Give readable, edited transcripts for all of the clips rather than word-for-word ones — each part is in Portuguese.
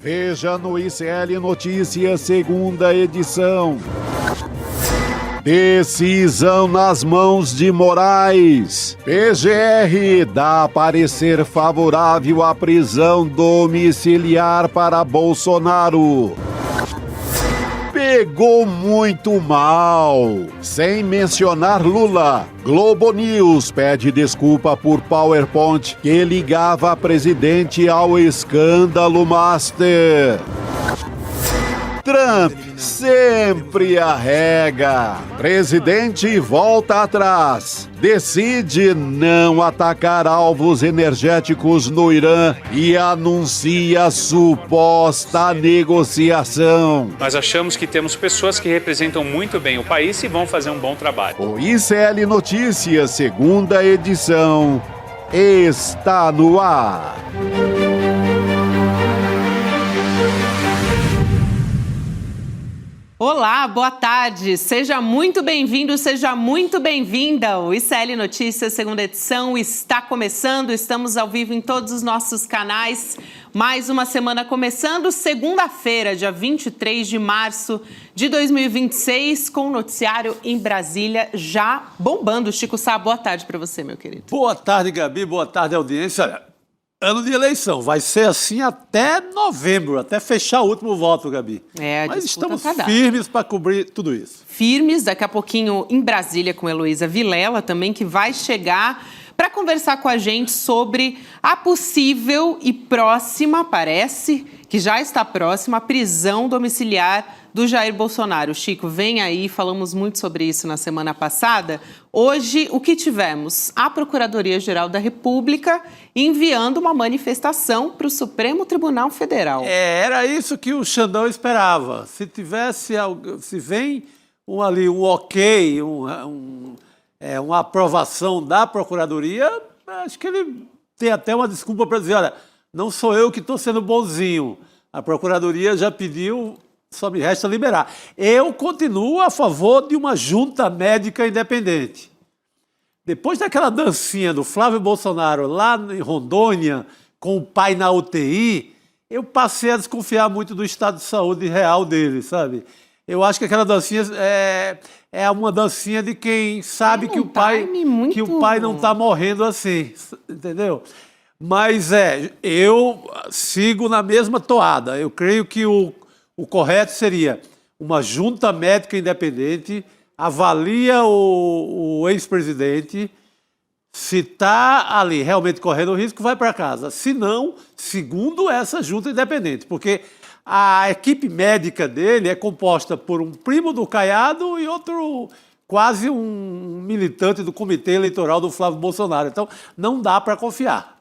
Veja no ICL Notícias, segunda edição. Decisão nas mãos de Moraes. PGR dá parecer favorável à prisão domiciliar para Bolsonaro. Pegou muito mal. Sem mencionar Lula, Globo News pede desculpa por PowerPoint que ligava a presidente ao escândalo Master. Trump sempre arrega. Presidente volta atrás. Decide não atacar alvos energéticos no Irã e anuncia suposta negociação. Nós achamos que temos pessoas que representam muito bem o país e vão fazer um bom trabalho. O ICL Notícias, segunda edição, está no ar. Olá, boa tarde. Seja muito bem-vindo, seja muito bem-vinda. O ICL Notícias, segunda edição, está começando. Estamos ao vivo em todos os nossos canais. Mais uma semana começando, segunda-feira, dia 23 de março de 2026, com o noticiário em Brasília já bombando. Chico Sá, boa tarde para você, meu querido. Boa tarde, Gabi. Boa tarde, audiência. Olha, ano de eleição, vai ser assim até novembro, até fechar o último voto, Gabi. Mas estamos firmes para cobrir tudo isso. Firmes, daqui a pouquinho em Brasília com Heloísa Vilela também, que vai chegar para conversar com a gente sobre a possível e próxima, parece que já está próxima, a prisão domiciliar do Jair Bolsonaro. Chico, vem aí, falamos muito sobre isso na semana passada. Hoje, o que tivemos? A Procuradoria-Geral da República enviando uma manifestação para o Supremo Tribunal Federal. Era isso que o Xandão esperava. Se vem um ok, uma aprovação da Procuradoria, acho que ele tem até uma desculpa para dizer, olha, não sou eu que estou sendo bonzinho. A Procuradoria já pediu, só me resta liberar. Eu continuo a favor de uma junta médica independente. Depois daquela dancinha do Flávio Bolsonaro lá em Rondônia, com o pai na UTI, eu passei a desconfiar muito do estado de saúde real dele, sabe? Eu acho que aquela dancinha é uma dancinha de quem sabe que o pai não está morrendo assim, entendeu? Mas eu sigo na mesma toada. Eu creio que o correto seria uma junta médica independente, avalia o ex-presidente, se está ali realmente correndo risco, vai para casa. Se não, segundo essa junta independente, porque a equipe médica dele é composta por um primo do Caiado e outro quase um militante do comitê eleitoral do Flávio Bolsonaro. Então, não dá para confiar.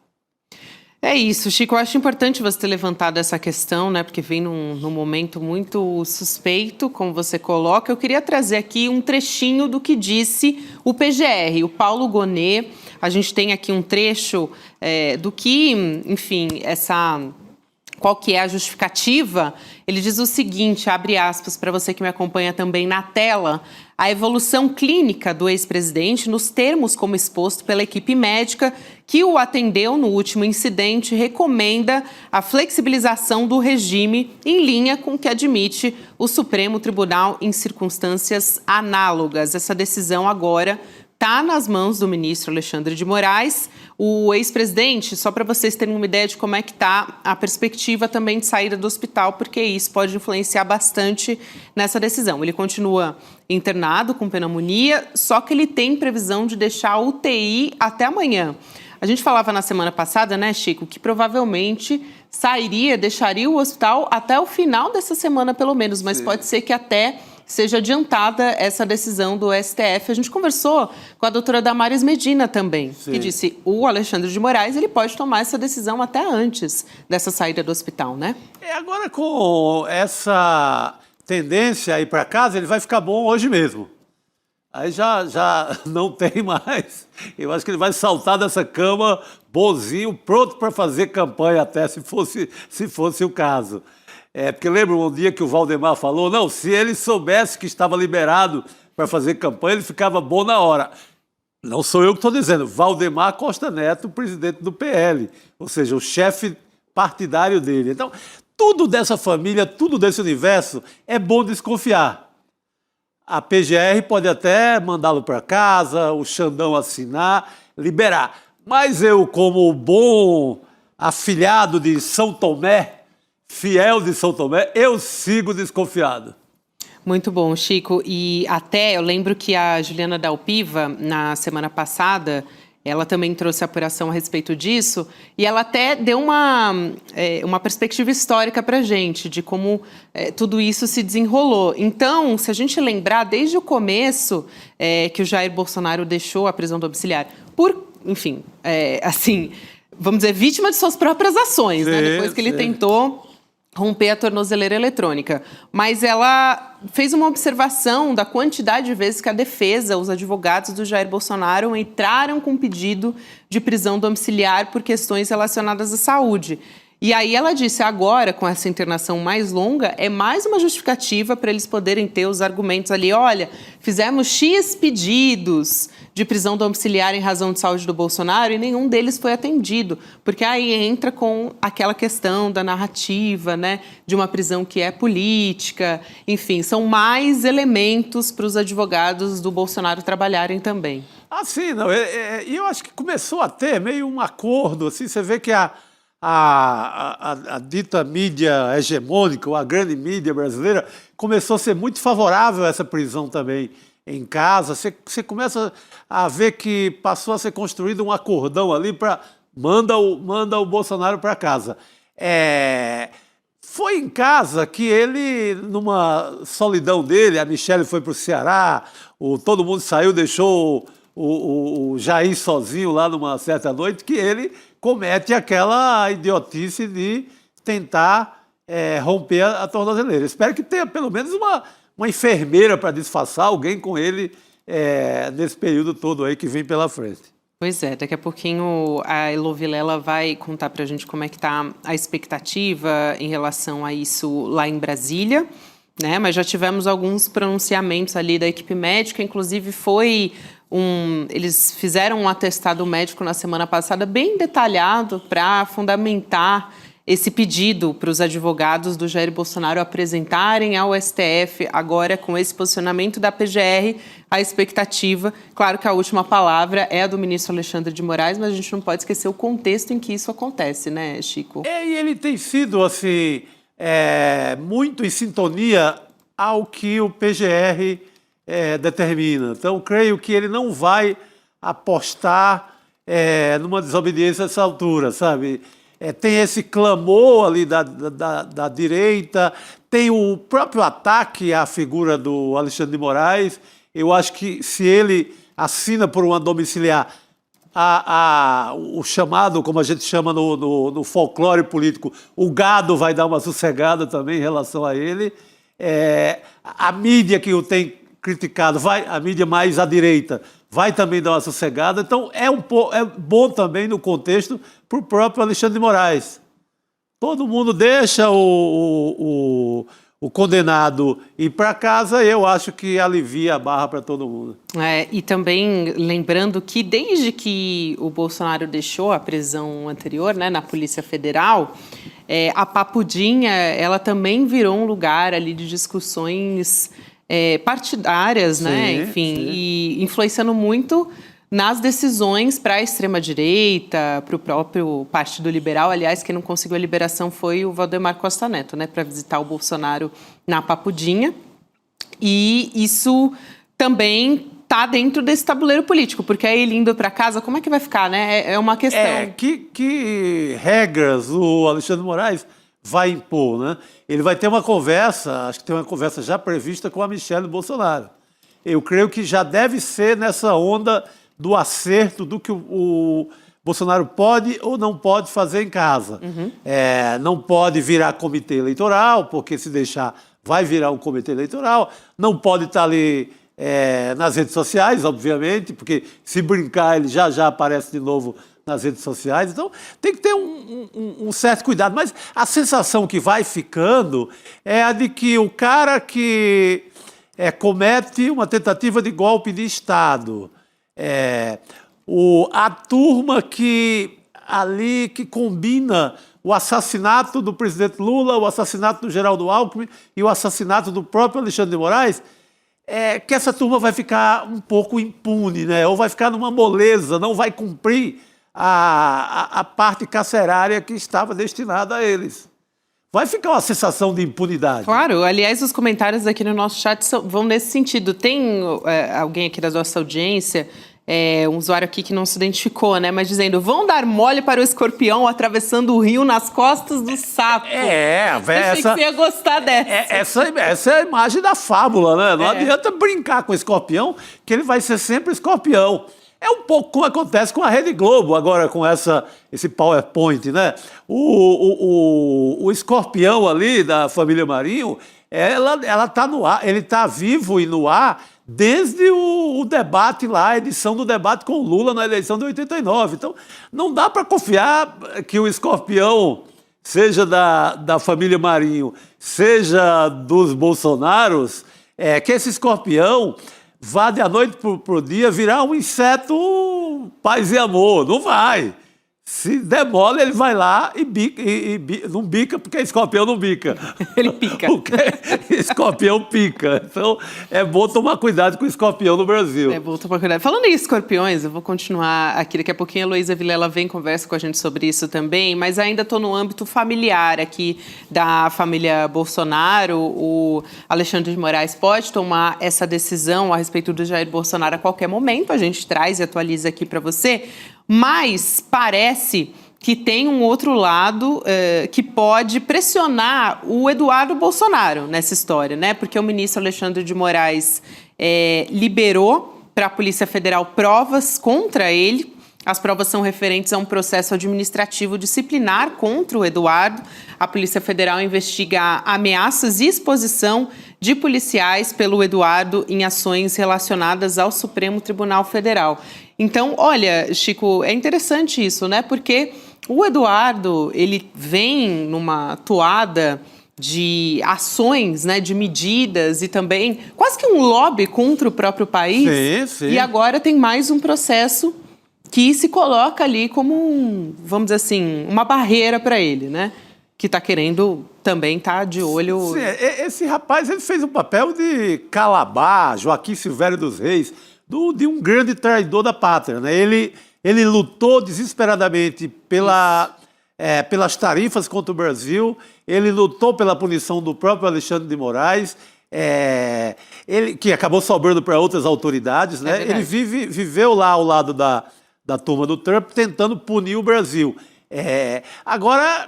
É isso, Chico. Eu acho importante você ter levantado essa questão, né? Porque vem num momento muito suspeito, como você coloca. Eu queria trazer aqui um trechinho do que disse o PGR, o Paulo Gonet. A gente tem aqui um trecho do que, enfim, qual que é a justificativa. Ele diz o seguinte, abre aspas para você que me acompanha também na tela: a evolução clínica do ex-presidente, nos termos como exposto pela equipe médica que o atendeu no último incidente, recomenda a flexibilização do regime em linha com o que admite o Supremo Tribunal em circunstâncias análogas. Essa decisão agora está nas mãos do ministro Alexandre de Moraes. O ex-presidente, só para vocês terem uma ideia de como é que está a perspectiva também de saída do hospital, porque isso pode influenciar bastante nessa decisão. Ele continua internado com pneumonia, só que ele tem previsão de deixar a UTI até amanhã. A gente falava na semana passada, né, Chico, que provavelmente deixaria o hospital até o final dessa semana, pelo menos, mas pode ser que até seja adiantada essa decisão do STF. A gente conversou com a doutora Damares Medina também, que disse o Alexandre de Moraes ele pode tomar essa decisão até antes dessa saída do hospital, né? Agora, com essa tendência a ir para casa, ele vai ficar bom hoje mesmo. Aí já não tem mais. Eu acho que ele vai saltar dessa cama bonzinho, pronto para fazer campanha até, se fosse o caso. Porque lembra um dia que o Valdemar falou, não, se ele soubesse que estava liberado para fazer campanha, ele ficava bom na hora. Não sou eu que estou dizendo, Valdemar Costa Neto, presidente do PL, ou seja, o chefe partidário dele. Então, tudo dessa família, tudo desse universo, é bom desconfiar. A PGR pode até mandá-lo para casa, o Xandão assinar, liberar. Mas eu, como bom afilhado de São Tomé, fiel de São Tomé, eu sigo desconfiado. Muito bom, Chico. E até eu lembro que a Juliana Dalpiva, na semana passada, ela também trouxe apuração a respeito disso, e ela até deu uma perspectiva histórica para a gente, de como tudo isso se desenrolou. Então, se a gente lembrar, desde o começo que o Jair Bolsonaro deixou a prisão domiciliar, enfim, assim, vamos dizer, vítima de suas próprias ações, né? Depois que ele tentou romper a tornozeleira eletrônica. Mas ela fez uma observação da quantidade de vezes que a defesa, os advogados do Jair Bolsonaro, entraram com pedido de prisão domiciliar por questões relacionadas à saúde. E aí ela disse, agora, com essa internação mais longa, é mais uma justificativa para eles poderem ter os argumentos ali, olha, fizemos X pedidos de prisão domiciliar em razão de saúde do Bolsonaro e nenhum deles foi atendido, porque aí entra com aquela questão da narrativa, né, de uma prisão que é política, enfim, são mais elementos para os advogados do Bolsonaro trabalharem também. Ah, sim, não, e eu acho que começou a ter meio um acordo, assim, você vê que a dita mídia hegemônica, ou a grande mídia brasileira, começou a ser muito favorável a essa prisão também em casa. Você começa a ver que passou a ser construído um acordão ali para manda o Bolsonaro para casa. Foi em casa que ele, numa solidão dele, a Michelle foi para o Ceará, todo mundo saiu, deixou o Jair sozinho lá numa certa noite, que ele comete aquela idiotice de tentar romper a tornozeleira. Espero que tenha pelo menos uma enfermeira para disfarçar, alguém com ele nesse período todo aí que vem pela frente. Pois é, daqui a pouquinho a Elô Vilela vai contar para a gente como é que está a expectativa em relação a isso lá em Brasília, né? Mas já tivemos alguns pronunciamentos ali da equipe médica, inclusive eles fizeram um atestado médico na semana passada bem detalhado para fundamentar esse pedido para os advogados do Jair Bolsonaro apresentarem ao STF agora com esse posicionamento da PGR, a expectativa. Claro que a última palavra é a do ministro Alexandre de Moraes, mas a gente não pode esquecer o contexto em que isso acontece, né, Chico? E ele tem sido, assim, muito em sintonia ao que o PGR determina. Então, creio que ele não vai apostar numa desobediência a essa altura, sabe? Tem esse clamor ali da direita, tem o próprio ataque à figura do Alexandre de Moraes. Eu acho que se ele assina por uma domiciliar, o chamado, como a gente chama no folclore político, o gado vai dar uma sossegada também em relação a ele. A mídia que o tem criticado, a mídia mais à direita, vai também dar uma sossegada. Então, é bom também no contexto para o próprio Alexandre de Moraes. Todo mundo deixa o condenado ir para casa, eu acho que alivia a barra para todo mundo. E também lembrando que desde que o Bolsonaro deixou a prisão anterior, né, na Polícia Federal, a Papudinha, ela também virou um lugar ali de discussões partidárias, né? Sim, enfim, sim. E influenciando muito nas decisões para a extrema-direita, para o próprio Partido Liberal. Aliás, quem não conseguiu a liberação foi o Valdemar Costa Neto, né, para visitar o Bolsonaro na Papudinha. E isso também está dentro desse tabuleiro político, porque aí ele indo para casa, como é que vai ficar, né? É uma questão. Que regras o Alexandre de Moraes vai impor, né? Ele vai ter uma conversa, acho que tem uma conversa já prevista com a Michelle Bolsonaro. Eu creio que já deve ser nessa onda do acerto do que o Bolsonaro pode ou não pode fazer em casa. Uhum. Não pode virar comitê eleitoral, porque se deixar vai virar um comitê eleitoral. Não pode estar ali nas redes sociais, obviamente, porque se brincar ele já aparece de novo nas redes sociais. Então, tem que ter um certo cuidado. Mas a sensação que vai ficando é a de que o cara que comete uma tentativa de golpe de Estado, a turma que ali que combina o assassinato do presidente Lula, o assassinato do Geraldo Alckmin e o assassinato do próprio Alexandre de Moraes, que essa turma vai ficar um pouco impune, né? Ou vai ficar numa moleza, não vai cumprir a parte carcerária que estava destinada a eles. Vai ficar uma sensação de impunidade. Claro, aliás, os comentários aqui no nosso chat vão nesse sentido. Tem alguém aqui da nossa audiência, um usuário aqui que não se identificou, né? Mas dizendo, vão dar mole para o escorpião atravessando o rio nas costas do sapo. Achei que você ia gostar dessa. Essa é a imagem da fábula, né? Não adianta brincar com o escorpião, que ele vai ser sempre escorpião. É um pouco como acontece com a Rede Globo agora, com esse PowerPoint, né? O escorpião ali da família Marinho, ela tá no ar, ele está vivo e no ar desde o debate lá, a edição do debate com o Lula na eleição de 89. Então, não dá para confiar que o escorpião, seja da família Marinho, seja dos Bolsonaros, que esse escorpião vá de a noite pro dia virar um inseto paz e amor. Não vai. Se der mole, ele vai lá e bica. Não bica, porque escorpião não bica. Ele pica. Porque escorpião pica. Então, é bom tomar cuidado com o escorpião no Brasil. É bom tomar cuidado. Falando em escorpiões, eu vou continuar aqui. Daqui a pouquinho a Heloísa Vilela vem e conversa com a gente sobre isso também, mas ainda estou no âmbito familiar aqui da família Bolsonaro. O Alexandre de Moraes pode tomar essa decisão a respeito do Jair Bolsonaro a qualquer momento. A gente traz e atualiza aqui para você. Mas parece que tem um outro lado que pode pressionar o Eduardo Bolsonaro nessa história, né? Porque o ministro Alexandre de Moraes liberou para a Polícia Federal provas contra ele. As provas são referentes a um processo administrativo disciplinar contra o Eduardo. A Polícia Federal investiga ameaças e exposição de policiais pelo Eduardo em ações relacionadas ao Supremo Tribunal Federal. Então, olha, Chico, é interessante isso, né? Porque o Eduardo, ele vem numa toada de ações, né, de medidas e também quase que um lobby contra o próprio país. Sim. E agora tem mais um processo que se coloca ali como, vamos dizer assim, uma barreira para ele, né? Que está querendo também estar de olho... Sim, esse rapaz ele fez um papel de Calabar, Joaquim Silvério dos Reis, de um grande traidor da pátria, né? Ele lutou desesperadamente pelas tarifas contra o Brasil, ele lutou pela punição do próprio Alexandre de Moraes, que acabou sobrando para outras autoridades, né? Ele viveu lá ao lado da turma do Trump, tentando punir o Brasil. Agora,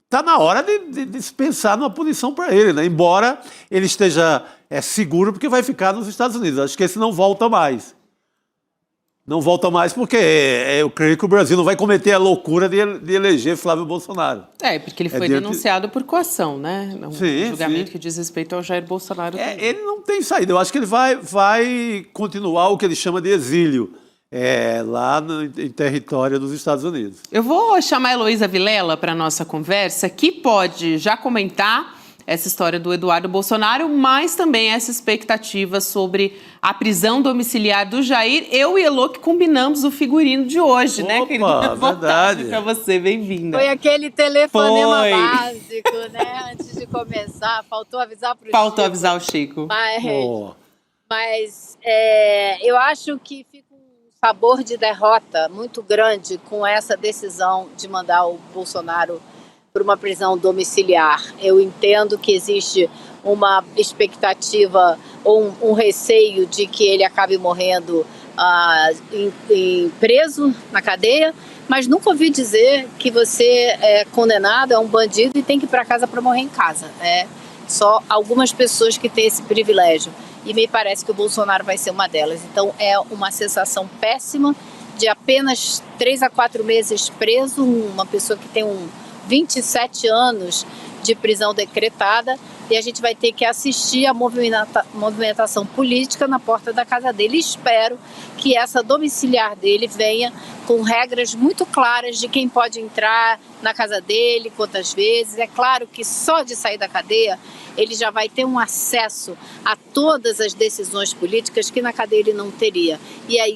está na hora de se pensar numa punição para ele, né? Embora ele esteja seguro, porque vai ficar nos Estados Unidos. Acho que esse não volta mais. Não volta mais porque eu creio que o Brasil não vai cometer a loucura de eleger Flávio Bolsonaro. Porque ele foi denunciado por coação, né? Julgamento que diz respeito ao Jair Bolsonaro. Ele não tem saída. Eu acho que ele vai continuar o que ele chama de exílio. Lá em território dos Estados Unidos. Eu vou chamar a Heloísa Vilela para a nossa conversa, que pode já comentar essa história do Eduardo Bolsonaro, mas também essa expectativa sobre a prisão domiciliar do Jair. Eu e Elô que combinamos o figurino de hoje, né, querida? Verdade. Para você, bem-vinda. Foi aquele telefonema básico, né? Antes de começar, faltou avisar para o Chico. Faltou avisar o Chico. Mas eu acho que fica sabor de derrota muito grande com essa decisão de mandar o Bolsonaro para uma prisão domiciliar. Eu entendo que existe uma expectativa ou um receio de que ele acabe morrendo preso na cadeia, mas nunca ouvi dizer que você é condenado, é um bandido e tem que ir para casa para morrer em casa. Só algumas pessoas que têm esse privilégio. E me parece que o Bolsonaro vai ser uma delas. Então é uma sensação péssima de apenas 3 a 4 meses preso, uma pessoa que tem 27 anos de prisão decretada, e a gente vai ter que assistir a movimentação política na porta da casa dele. Espero que essa domiciliar dele venha com regras muito claras de quem pode entrar na casa dele, quantas vezes. É claro que só de sair da cadeia ele já vai ter um acesso a todas as decisões políticas que na cadeia ele não teria. E é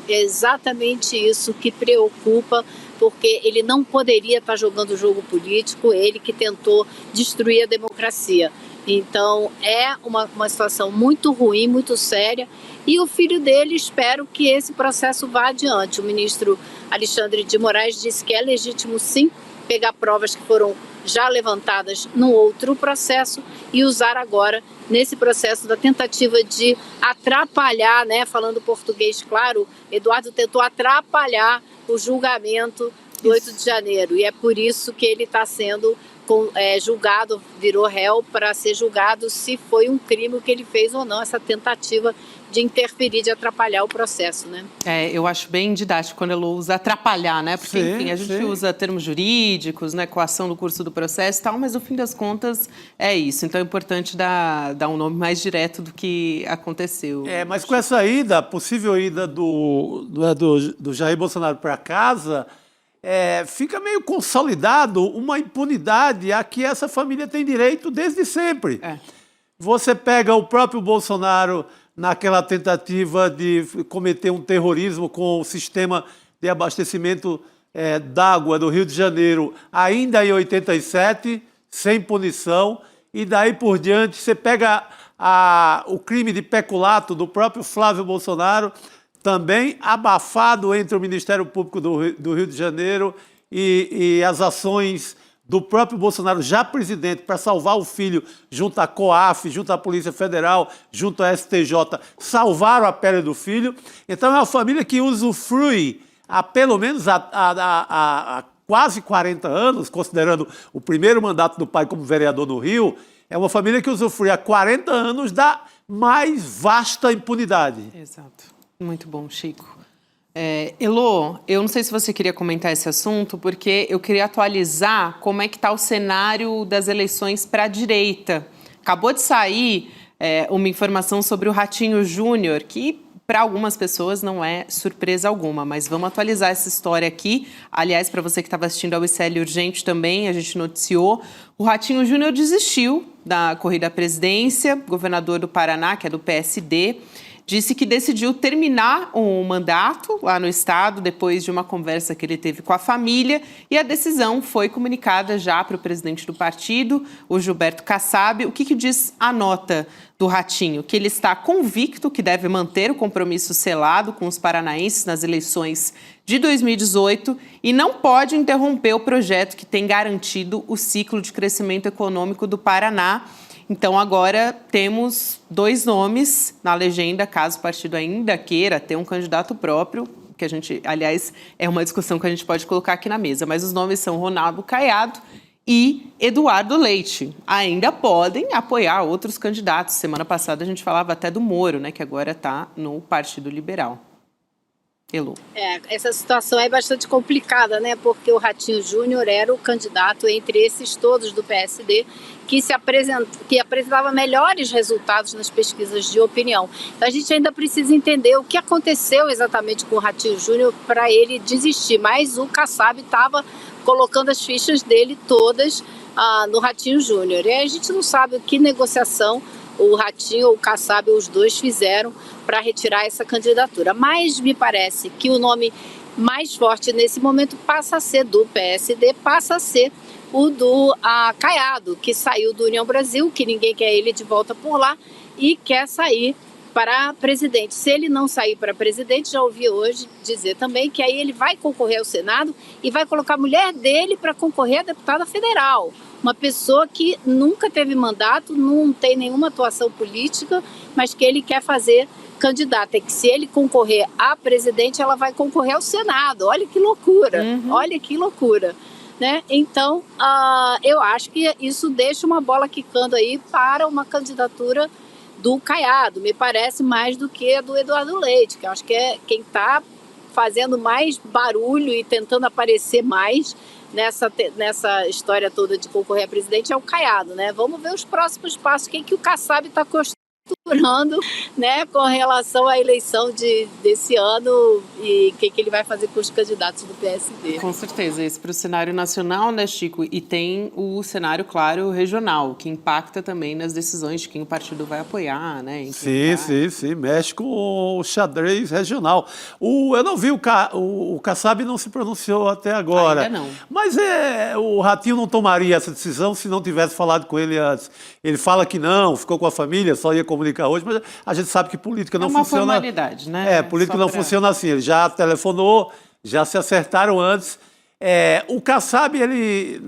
exatamente isso que preocupa porque ele não poderia estar jogando o jogo político, ele que tentou destruir a democracia. Então, é uma situação muito ruim, muito séria, e o filho dele, espero que esse processo vá adiante. O ministro Alexandre de Moraes disse que é legítimo, sim, pegar provas que foram já levantadas num outro processo e usar agora nesse processo da tentativa de atrapalhar, né, falando português claro, Eduardo tentou atrapalhar o julgamento do 8 de janeiro, e é por isso que ele está sendo julgado, virou réu para ser julgado se foi um crime que ele fez ou não, essa tentativa de interferir, de atrapalhar o processo, né? Eu acho bem didático quando ela usa atrapalhar, né? Porque, sim, enfim, a gente usa termos jurídicos, né? Coação no curso do processo e tal, mas no fim das contas é isso. Então é importante dar um nome mais direto do que aconteceu. Mas com essa possível ida do Jair Bolsonaro para casa, fica meio consolidado uma impunidade a que essa família tem direito desde sempre. Você pega o próprio Bolsonaro naquela tentativa de cometer um terrorismo com o sistema de abastecimento d'água do Rio de Janeiro, ainda em 87, sem punição, e daí por diante você pega o crime de peculato do próprio Flávio Bolsonaro, também abafado entre o Ministério Público do Rio de Janeiro e as ações do próprio Bolsonaro, já presidente, para salvar o filho, junto à COAF, junto à Polícia Federal, junto à STJ, salvaram a pele do filho. Então é uma família que usufrui há pelo menos há quase 40 anos, considerando o primeiro mandato do pai como vereador no Rio, é uma família que usufrui há 40 anos da mais vasta impunidade. Exato. Muito bom, Chico. Elô, eu não sei se você queria comentar esse assunto, porque eu queria atualizar como é que está o cenário das eleições para a direita. Acabou de sair uma informação sobre o Ratinho Júnior, que para algumas pessoas não é surpresa alguma, mas vamos atualizar essa história aqui. Aliás, para você que estava assistindo ao ICL Urgente também, a gente noticiou, o Ratinho Júnior desistiu da corrida à presidência, governador do Paraná, que é do PSD, disse que decidiu terminar o mandato lá no estado depois de uma conversa que ele teve com a família, e a decisão foi comunicada já para o presidente do partido, o Gilberto Kassab. O que diz a nota do Ratinho? Que ele está convicto que deve manter o compromisso selado com os paranaenses nas eleições de 2018 e não pode interromper o projeto que tem garantido o ciclo de crescimento econômico do Paraná. Então, agora temos 2 nomes na legenda, caso o partido ainda queira ter um candidato próprio, que a gente, aliás, é uma discussão que a gente pode colocar aqui na mesa, mas os nomes são Ronaldo Caiado e Eduardo Leite. Ainda podem apoiar outros candidatos. Semana passada a gente falava até do Moro, né, que agora está no Partido Liberal. Elô. Essa situação é bastante complicada, né? Porque o Ratinho Júnior era o candidato entre esses todos do PSD que apresentava melhores resultados nas pesquisas de opinião. Então a gente ainda precisa entender o que aconteceu exatamente com o Ratinho Júnior para ele desistir. Mas o Kassab estava colocando as fichas dele todas no Ratinho Júnior. E a gente não sabe que negociação o Ratinho ou o Kassab, os dois, fizeram para retirar essa candidatura. Mas me parece que o nome mais forte nesse momento passa a ser do PSD, passa a ser o do Caiado, que saiu do União Brasil, que ninguém quer ele de volta por lá, e quer sair para presidente. Se ele não sair para presidente, já ouvi hoje dizer também que aí ele vai concorrer ao Senado e vai colocar a mulher dele para concorrer a deputada federal. Uma pessoa que nunca teve mandato, não tem nenhuma atuação política, mas que ele quer fazer candidata. É que se ele concorrer a presidente, ela vai concorrer ao Senado. Olha que loucura, olha que loucura. Né? Então, eu acho que isso deixa uma bola quicando aí para uma candidatura do Caiado. Me parece mais do que a do Eduardo Leite, que eu acho que é quem está fazendo mais barulho e tentando aparecer mais nessa história toda de concorrer a presidente é o Caiado, né? Vamos ver os próximos passos, o que o Kassab está costurando apurando, né, com relação à eleição desse ano e o que ele vai fazer com os candidatos do PSD. Com certeza, esse para o cenário nacional, né, Chico? E tem o cenário, claro, regional, que impacta também nas decisões de quem o partido vai apoiar, né? Sim, mexe com o xadrez regional. Eu não vi o Kassab não se pronunciou até agora. Ainda não. Mas o Ratinho não tomaria essa decisão se não tivesse falado com ele antes. Ele fala que não, ficou com a família, só ia comunicar hoje, mas a gente sabe que política não funciona. É uma formalidade, né? Política não funciona assim. Ele já telefonou, já se acertaram antes. O Kassab, ele,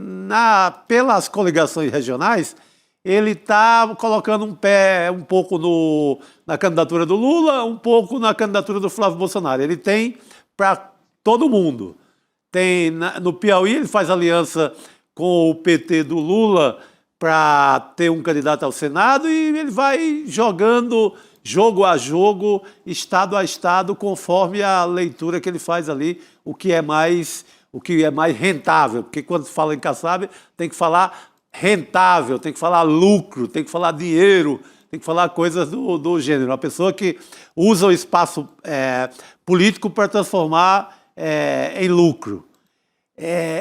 pelas coligações regionais, ele está colocando um pé um pouco na candidatura do Lula, um pouco na candidatura do Flávio Bolsonaro. Ele tem para todo mundo. Tem no Piauí, ele faz aliança com o PT do Lula para ter um candidato ao Senado e ele vai jogando jogo a jogo, estado a estado, conforme a leitura que ele faz ali, o que é mais rentável. Porque quando se fala em Kassab, tem que falar rentável, tem que falar lucro, tem que falar dinheiro, tem que falar coisas do gênero. Uma pessoa que usa o espaço político para transformar em lucro.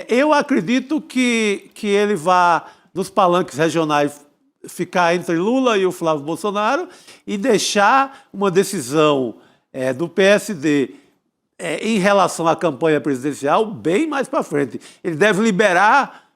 Eu acredito que ele vai, nos palanques regionais, ficar entre Lula e o Flávio Bolsonaro e deixar uma decisão do PSD em relação à campanha presidencial bem mais para frente. Ele deve liberar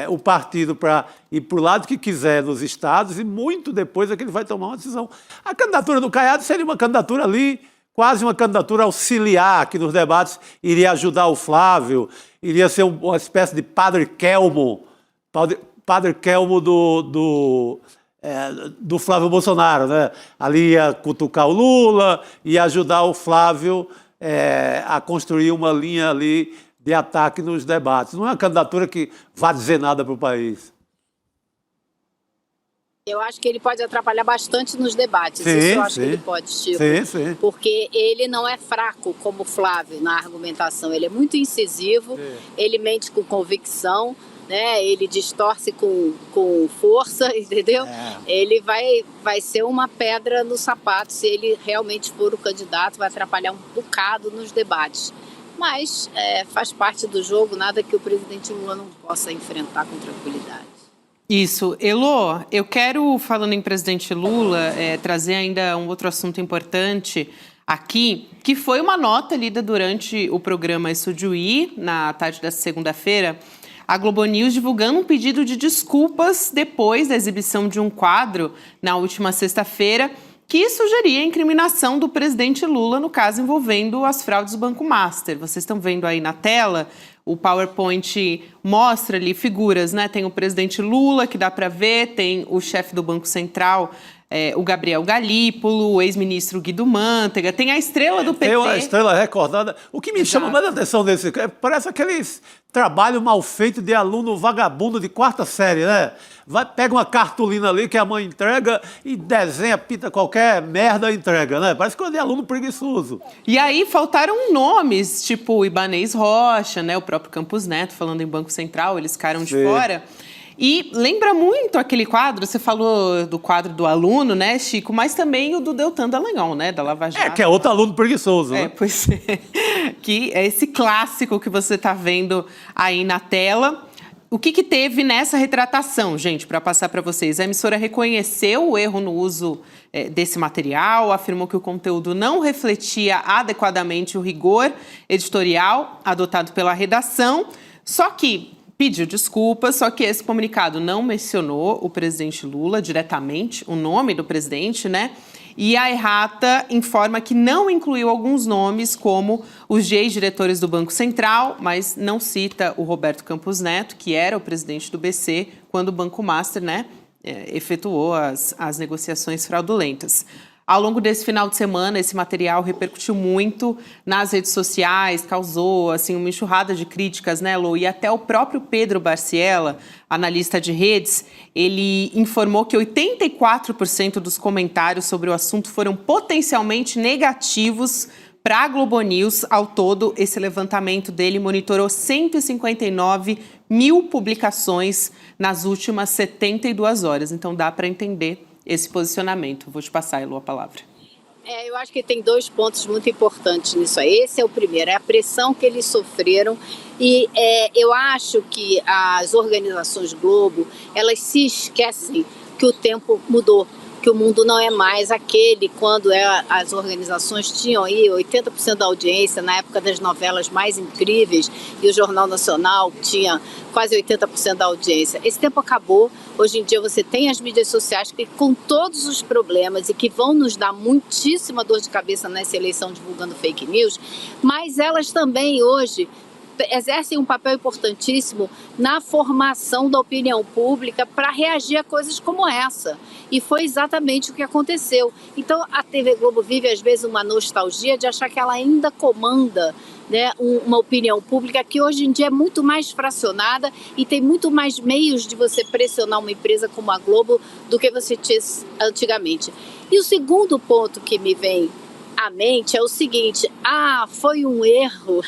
o partido para ir para o lado que quiser nos estados e muito depois é que ele vai tomar uma decisão. A candidatura do Caiado seria uma candidatura ali, quase uma candidatura auxiliar, que nos debates iria ajudar o Flávio, iria ser uma espécie de Padre Kelmo do Flávio Bolsonaro, né? Ali ia cutucar o Lula, ia ajudar o Flávio a construir uma linha ali de ataque nos debates. Não é uma candidatura que vá dizer nada para o país. Eu acho que ele pode atrapalhar bastante nos debates. Sim, isso eu acho que ele pode, Chico. Sim. Porque ele não é fraco como o Flávio na argumentação. Ele é muito incisivo, ele mente com convicção, né? Ele distorce com força, entendeu? Ele vai ser uma pedra no sapato. Se ele realmente for o candidato, vai atrapalhar um bocado nos debates. Mas faz parte do jogo, nada que o presidente Lula não possa enfrentar com tranquilidade. Isso. Elô, eu quero, falando em presidente Lula, trazer ainda um outro assunto importante aqui, que foi uma nota lida durante o programa Estúdio I, na tarde desta segunda-feira, a Globo News divulgando um pedido de desculpas depois da exibição de um quadro na última sexta-feira que sugeria a incriminação do presidente Lula no caso envolvendo as fraudes do Banco Master. Vocês estão vendo aí na tela, o PowerPoint mostra ali figuras, né? Tem o presidente Lula, que dá para ver, tem o chefe do Banco Central, o Gabriel Galípolo, o ex-ministro Guido Mantega, tem a estrela do PT. Tem uma estrela recordada. O que me chama mais a atenção desse... Parece aqueles trabalho mal feito de aluno vagabundo de quarta série, né? Pega uma cartolina ali que a mãe entrega e desenha, pinta qualquer merda e entrega, né? Parece coisa de aluno preguiçoso. E aí faltaram nomes, tipo o Ibanez Rocha, né? O próprio Campos Neto, falando em Banco Central, eles ficaram de fora. E lembra muito aquele quadro, você falou do quadro do aluno, né, Chico? Mas também o do Deltan Dallagnol, né, da Lava Jato. Que é outro aluno preguiçoso, né? Pois é. Que é esse clássico que você está vendo aí na tela. O que teve nessa retratação, gente, para passar para vocês? A emissora reconheceu o erro no uso desse material, afirmou que o conteúdo não refletia adequadamente o rigor editorial adotado pela redação, só que pediu desculpas, só que esse comunicado não mencionou o presidente Lula diretamente, o nome do presidente, né? E a errata informa que não incluiu alguns nomes, como os ex-diretores do Banco Central, mas não cita o Roberto Campos Neto, que era o presidente do BC, quando o Banco Master, né, efetuou as negociações fraudulentas. Ao longo desse final de semana, esse material repercutiu muito nas redes sociais, causou assim, uma enxurrada de críticas, né, Lô? E até o próprio Pedro Barciela, analista de redes, ele informou que 84% dos comentários sobre o assunto foram potencialmente negativos para a Globo News. Ao todo, esse levantamento dele monitorou 159 mil publicações nas últimas 72 horas. Então, dá para entender esse posicionamento. Vou te passar, Elô, a palavra. Eu acho que tem 2 pontos muito importantes nisso aí. Esse é o primeiro, é a pressão que eles sofreram. E eu acho que as organizações Globo, elas se esquecem que o tempo mudou, que o mundo não é mais aquele quando as organizações tinham aí 80% da audiência na época das novelas mais incríveis e o Jornal Nacional tinha quase 80% da audiência. Esse tempo acabou. Hoje em dia você tem as mídias sociais que, com todos os problemas e que vão nos dar muitíssima dor de cabeça nessa eleição divulgando fake news, mas elas também hoje exercem um papel importantíssimo na formação da opinião pública para reagir a coisas como essa. E foi exatamente o que aconteceu. Então, a TV Globo vive, às vezes, uma nostalgia de achar que ela ainda comanda, né, uma opinião pública que hoje em dia é muito mais fracionada e tem muito mais meios de você pressionar uma empresa como a Globo do que você tinha antigamente. E o segundo ponto que me vem à mente é o seguinte: foi um erro,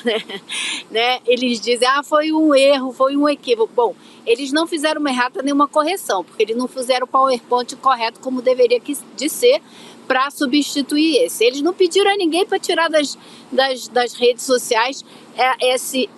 né? Eles dizem, foi um erro, foi um equívoco. Bom, eles não fizeram uma errata nem uma correção, porque eles não fizeram o PowerPoint correto como deveria de ser para substituir esse. Eles não pediram a ninguém para tirar das redes sociais esse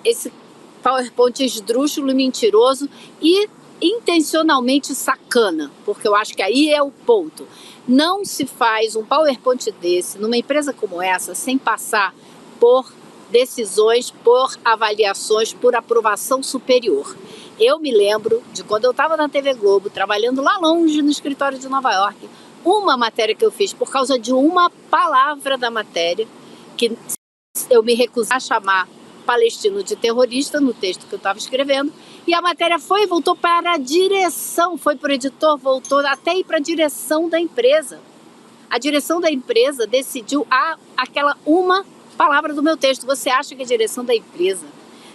PowerPoint esdrúxulo e mentiroso e intencionalmente sacana, porque eu acho que aí é o ponto. Não se faz um PowerPoint desse numa empresa como essa sem passar por decisões, por avaliações, por aprovação superior. Eu me lembro de quando eu estava na TV Globo, trabalhando lá longe no escritório de Nova York, uma matéria que eu fiz por causa de uma palavra da matéria, que eu me recusei a chamar palestino de terrorista no texto que eu estava escrevendo, e a matéria foi e voltou para a direção, foi para o editor, voltou até ir para a direção da empresa. A direção da empresa decidiu aquela uma palavra do meu texto. Você acha que a direção da empresa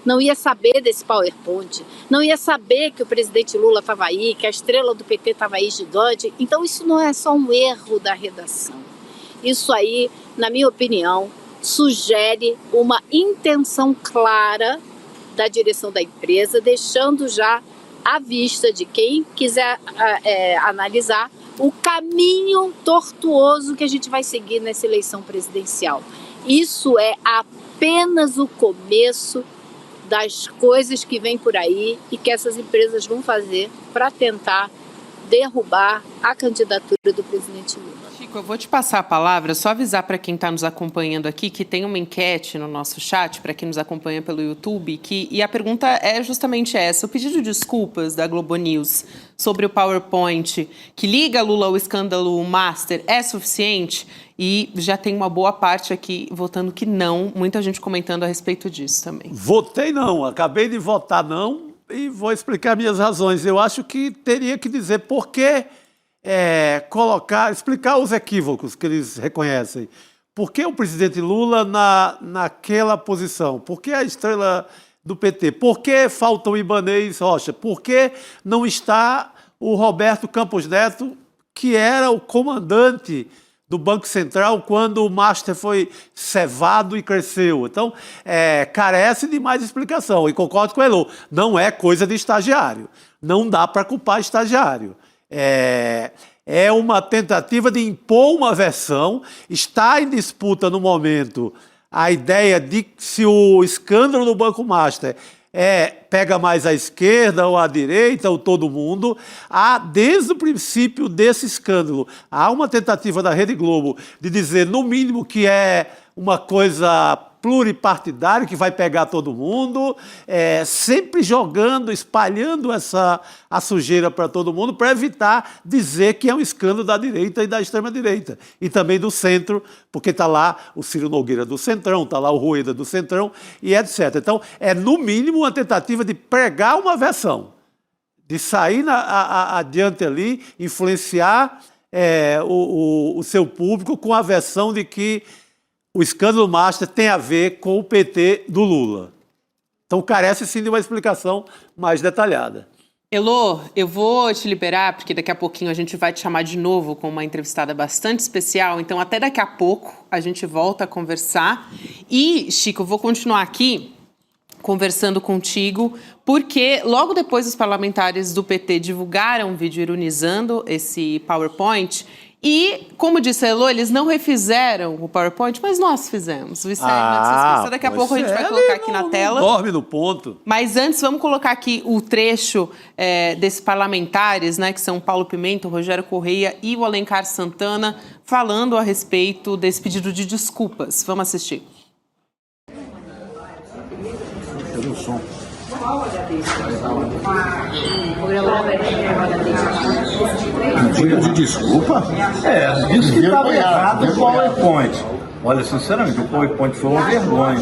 não ia saber desse PowerPoint, não ia saber que o presidente Lula estava aí, que a estrela do PT estava aí gigante? Então isso não é só um erro da redação. Isso aí, na minha opinião, sugere uma intenção clara da direção da empresa, deixando já à vista de quem quiser analisar o caminho tortuoso que a gente vai seguir nessa eleição presidencial. Isso é apenas o começo das coisas que vêm por aí e que essas empresas vão fazer para tentar derrubar a candidatura do presidente Lula. Chico, eu vou te passar a palavra, só avisar para quem está nos acompanhando aqui que tem uma enquete no nosso chat, para quem nos acompanha pelo YouTube, e a pergunta é justamente essa: o pedido de desculpas da Globo News sobre o PowerPoint que liga Lula ao escândalo Master é suficiente? E já tem uma boa parte aqui votando que não, muita gente comentando a respeito disso também. Votei não, acabei de votar não e vou explicar minhas razões. Eu acho que teria que dizer por que explicar os equívocos que eles reconhecem. Por que o presidente Lula naquela posição? Por que a estrela do PT? Por que falta o Ibanez Rocha? Por que não está o Roberto Campos Neto, que era o comandante do Banco Central quando o Master foi cevado e cresceu? Então, carece de mais explicação. E concordo com o Elô, não é coisa de estagiário. Não dá para culpar estagiário. É uma tentativa de impor uma versão. Está em disputa no momento a ideia de se o escândalo do Banco Master pega mais à esquerda ou à direita ou todo mundo. Desde o princípio desse escândalo, há uma tentativa da Rede Globo de dizer, no mínimo, que é uma coisa pluripartidária, que vai pegar todo mundo, sempre jogando, espalhando a sujeira para todo mundo, para evitar dizer que é um escândalo da direita e da extrema-direita. E também do centro, porque está lá o Ciro Nogueira do Centrão, está lá o Rueda do Centrão, e etc. Então, no mínimo, uma tentativa de pregar uma versão, de sair adiante ali, influenciar o seu público com a versão de que o escândalo Master tem a ver com o PT do Lula. Então, carece sim de uma explicação mais detalhada. Elô, eu vou te liberar, porque daqui a pouquinho a gente vai te chamar de novo com uma entrevistada bastante especial. Então, até daqui a pouco a gente volta a conversar. E, Chico, eu vou continuar aqui conversando contigo, porque logo depois os parlamentares do PT divulgaram um vídeo ironizando esse PowerPoint e, como disse a Elô, eles não refizeram o PowerPoint, mas nós fizemos. O ICL, daqui a pouco a gente vai colocar aqui na tela. Dorme no ponto. Mas antes, vamos colocar aqui o trecho desses parlamentares, né, que são Paulo Pimenta, o Rogério Correia e o Alencar Santana, falando a respeito desse pedido de desculpas. Vamos assistir. Pelo som. Pedido de desculpa? Disse que estava errado o PowerPoint. Olha, sinceramente, o PowerPoint foi uma vergonha.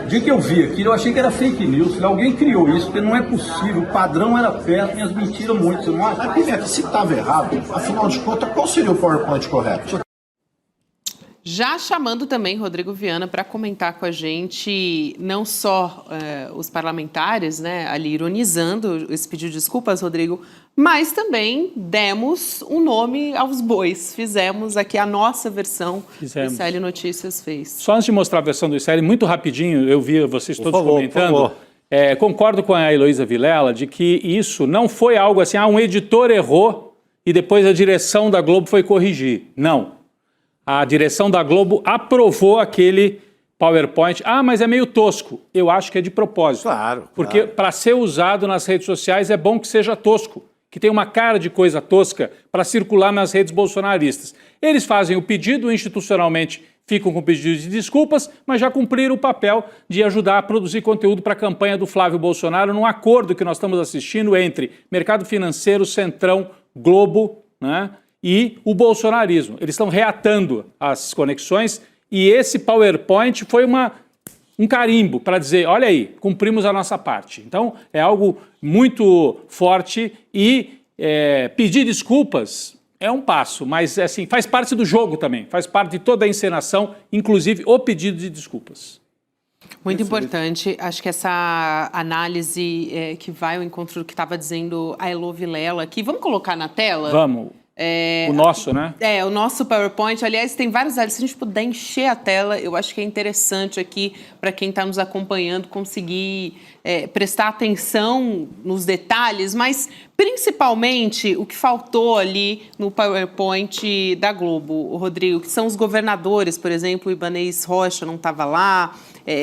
O dia que eu vi aquilo, eu achei que era fake news. Alguém criou isso, porque não é possível. O padrão era perto e as mentiras muito. Você não acha? Mas, Pimenta, se estava errado, afinal de contas, qual seria o PowerPoint correto? Já chamando também Rodrigo Viana para comentar com a gente, não só os parlamentares, né, ali ironizando esse pedido de desculpas, Rodrigo, mas também demos um nome aos bois. Fizemos aqui a nossa versão que o ICL Notícias fez. Só antes de mostrar a versão do ICL, muito rapidinho, eu vi vocês todos comentando. Concordo com a Heloísa Vilela de que isso não foi algo assim, um editor errou e depois a direção da Globo foi corrigir. Não. A direção da Globo aprovou aquele PowerPoint. Mas é meio tosco. Eu acho que é de propósito. Claro. Porque para ser usado nas redes sociais é bom que seja tosco, que tenha uma cara de coisa tosca para circular nas redes bolsonaristas. Eles fazem o pedido, institucionalmente ficam com pedido de desculpas, mas já cumpriram o papel de ajudar a produzir conteúdo para a campanha do Flávio Bolsonaro num acordo que nós estamos assistindo entre mercado financeiro, Centrão, Globo, né? E o bolsonarismo. Eles estão reatando as conexões e esse PowerPoint foi um carimbo para dizer, olha aí, cumprimos a nossa parte. Então, é algo muito forte e pedir desculpas é um passo, mas assim, faz parte do jogo também, faz parte de toda a encenação, inclusive o pedido de desculpas. Muito importante, acho que essa análise que vai ao encontro do que estava dizendo a Elô Vilela aqui, vamos colocar na tela? Vamos. O nosso, né? O nosso PowerPoint. Aliás, tem vários áreas. Se a gente puder encher a tela, eu acho que é interessante aqui para quem está nos acompanhando conseguir prestar atenção nos detalhes, mas principalmente o que faltou ali no PowerPoint da Globo, Rodrigo, que são os governadores, por exemplo, o Ibanez Rocha não estava lá,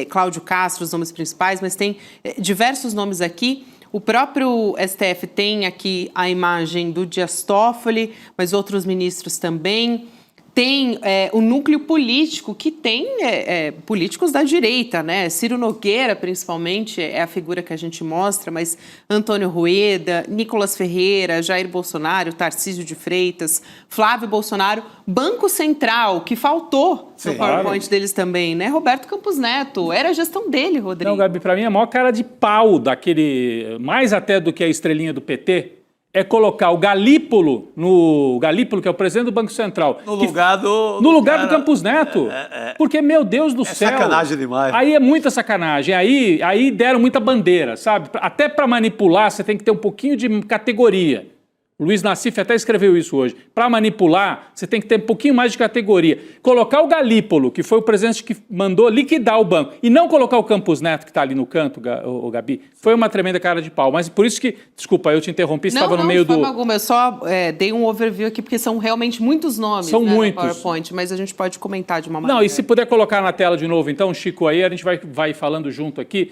Cláudio Castro, os nomes principais, mas tem diversos nomes aqui. O próprio STF tem aqui a imagem do Dias Toffoli, mas outros ministros também. Tem o núcleo político, que tem políticos da direita, né? Ciro Nogueira, principalmente, é a figura que a gente mostra, mas Antônio Rueda, Nicolas Ferreira, Jair Bolsonaro, Tarcísio de Freitas, Flávio Bolsonaro, Banco Central, que faltou no PowerPoint deles também, né? Roberto Campos Neto, era a gestão dele, Rodrigo. Não, Gabi, para mim a maior cara de pau daquele, mais até do que a estrelinha do PT, é colocar o Galípolo, que é o presidente do Banco Central. No lugar do Campos Neto. Porque, meu Deus do céu. Sacanagem demais. Aí é muita sacanagem. Aí deram muita bandeira, sabe? Até para manipular, você tem que ter um pouquinho de categoria. O Luiz Nassif até escreveu isso hoje. Para manipular, você tem que ter um pouquinho mais de categoria. Colocar o Galípolo, que foi o presidente que mandou liquidar o banco, e não colocar o Campos Neto, que está ali no canto, o Gabi, foi uma tremenda cara de pau. Mas por isso que, desculpa, eu te interrompi, você estava no meio do... Não, de forma alguma, eu só dei um overview aqui, porque são realmente muitos nomes, são muitos. No PowerPoint, mas a gente pode comentar de uma maneira... Não, e se puder colocar na tela de novo, então, Chico, aí a gente vai falando junto aqui,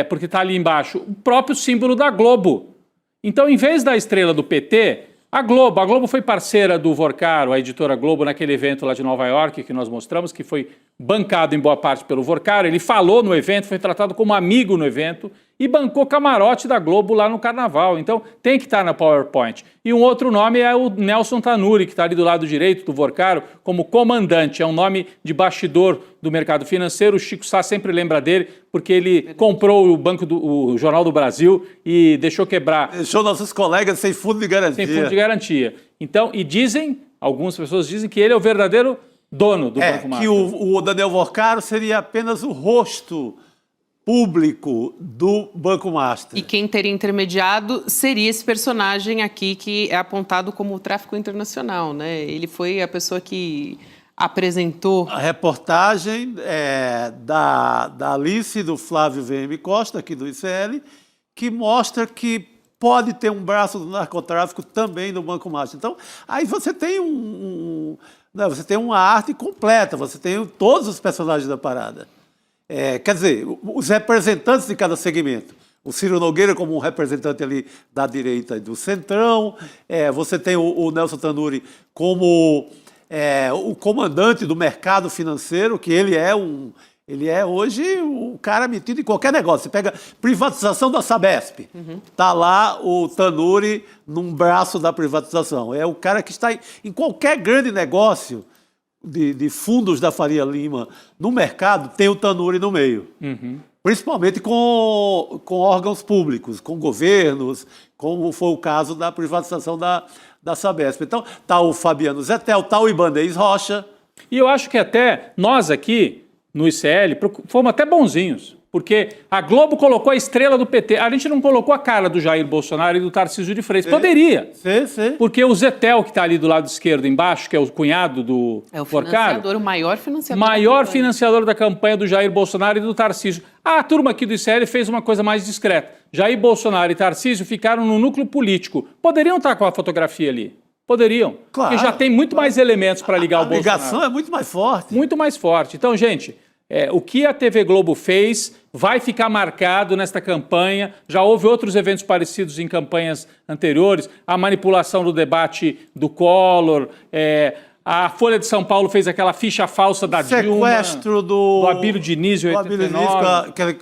porque está ali embaixo, o próprio símbolo da Globo. Então, em vez da estrela do PT... A Globo foi parceira do Vorcaro, a editora Globo, naquele evento lá de Nova York que nós mostramos, que foi bancado em boa parte pelo Vorcaro. Ele falou no evento, foi tratado como amigo no evento e bancou camarote da Globo lá no Carnaval. Então tem que estar na PowerPoint. E um outro nome é o Nelson Tanuri, que está ali do lado direito do Vorcaro, como comandante. É um nome de bastidor do mercado financeiro. O Chico Sá sempre lembra dele, porque ele comprou o Jornal do Brasil e deixou quebrar. Deixou nossos colegas sem fundo de garantia. Sem fundo de garantia. Então, e algumas pessoas dizem que ele é o verdadeiro dono do Banco Master. Que o Daniel Vorcaro seria apenas o rosto público do Banco Master. E quem teria intermediado seria esse personagem aqui que é apontado como o tráfico internacional, né? Ele foi a pessoa que apresentou? A reportagem da Alice e do Flávio VM Costa, aqui do ICL, que mostra que pode ter um braço do narcotráfico também no Banco Master. Então, aí você tem você tem uma arte completa, você tem todos os personagens da parada. Quer dizer, os representantes de cada segmento. O Ciro Nogueira como um representante ali da direita e do centrão. Você tem o Nelson Tanuri como o comandante do mercado financeiro, que ele é hoje o cara metido em qualquer negócio. Você pega privatização da Sabesp, tá lá o Tanuri num braço da privatização. É o cara que está em qualquer grande negócio de fundos da Faria Lima no mercado, tem o Tanuri no meio. Principalmente com órgãos públicos, com governos, como foi o caso da privatização da Sabesp. Então, tá o Fabiano Zettel, tá o Ibanez Rocha. E eu acho que até nós aqui, no ICL, fomos até bonzinhos, porque a Globo colocou a estrela do PT. A gente não colocou a cara do Jair Bolsonaro e do Tarcísio de Freitas. Poderia. Sim. Porque o Zettel, que está ali do lado esquerdo embaixo, que é o cunhado do Porcaro, O maior financiador. maior financiador da campanha do Jair Bolsonaro e do Tarcísio. A turma aqui do ICL fez uma coisa mais discreta. Jair Bolsonaro e Tarcísio ficaram no núcleo político. Poderiam estar com a fotografia ali. Poderiam. Claro. Porque já tem muito mais elementos para ligar o Bolsonaro. A ligação é muito mais forte. Muito mais forte. Então, gente, o que a TV Globo fez vai ficar marcado nesta campanha. Já houve outros eventos parecidos em campanhas anteriores. A manipulação do debate do Collor. A Folha de São Paulo fez aquela ficha falsa da Dilma. Sequestro do Abílio Diniz, em 89.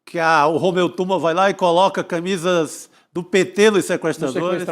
Que o Romeu Tuma vai lá e coloca camisas do PT nos sequestradores.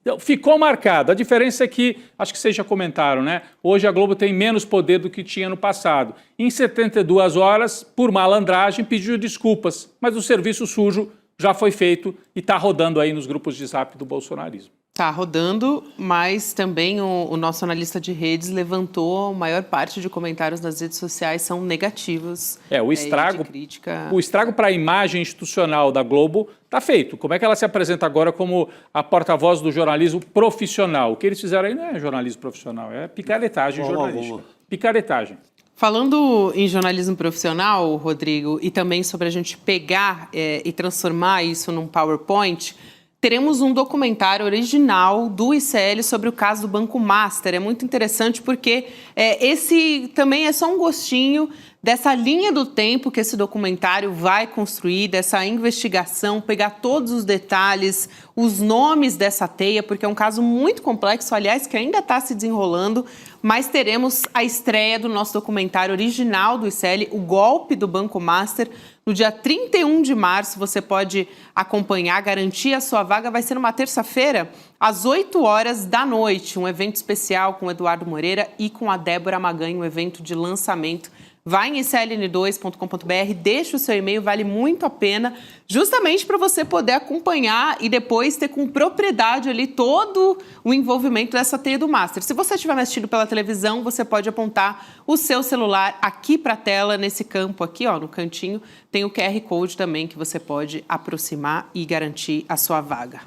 Então, ficou marcado. A diferença é que, acho que vocês já comentaram, né? Hoje a Globo tem menos poder do que tinha no passado. Em 72 horas, por malandragem, pediu desculpas, mas o serviço sujo já foi feito e está rodando aí nos grupos de zap do bolsonarismo. Está rodando, mas também o nosso analista de redes levantou a maior parte de comentários nas redes sociais são negativos. O estrago, de crítica. O estrago para a imagem institucional da Globo está feito. Como é que ela se apresenta agora como a porta-voz do jornalismo profissional? O que eles fizeram aí não é jornalismo profissional, é picaretagem jornalística. Picaretagem. Falando em jornalismo profissional, Rodrigo, e também sobre a gente pegar e transformar isso num PowerPoint, teremos um documentário original do ICL sobre o caso do Banco Master. É muito interessante porque esse também é só um gostinho dessa linha do tempo que esse documentário vai construir, dessa investigação, pegar todos os detalhes, os nomes dessa teia, porque é um caso muito complexo, aliás, que ainda está se desenrolando, mas teremos a estreia do nosso documentário original do ICL, O Golpe do Banco Master, no dia 31 de março. Você pode acompanhar, garantir a sua vaga. Vai ser numa terça-feira, às 8 horas da noite. Um evento especial com o Eduardo Moreira e com a Débora Maganho, um evento de lançamento. Vai em icln2.com.br, deixa o seu e-mail, vale muito a pena, justamente para você poder acompanhar e depois ter com propriedade ali todo o envolvimento dessa teia do Master. Se você estiver assistindo pela televisão, você pode apontar o seu celular aqui para a tela, nesse campo aqui, ó, no cantinho, tem o QR Code também que você pode aproximar e garantir a sua vaga.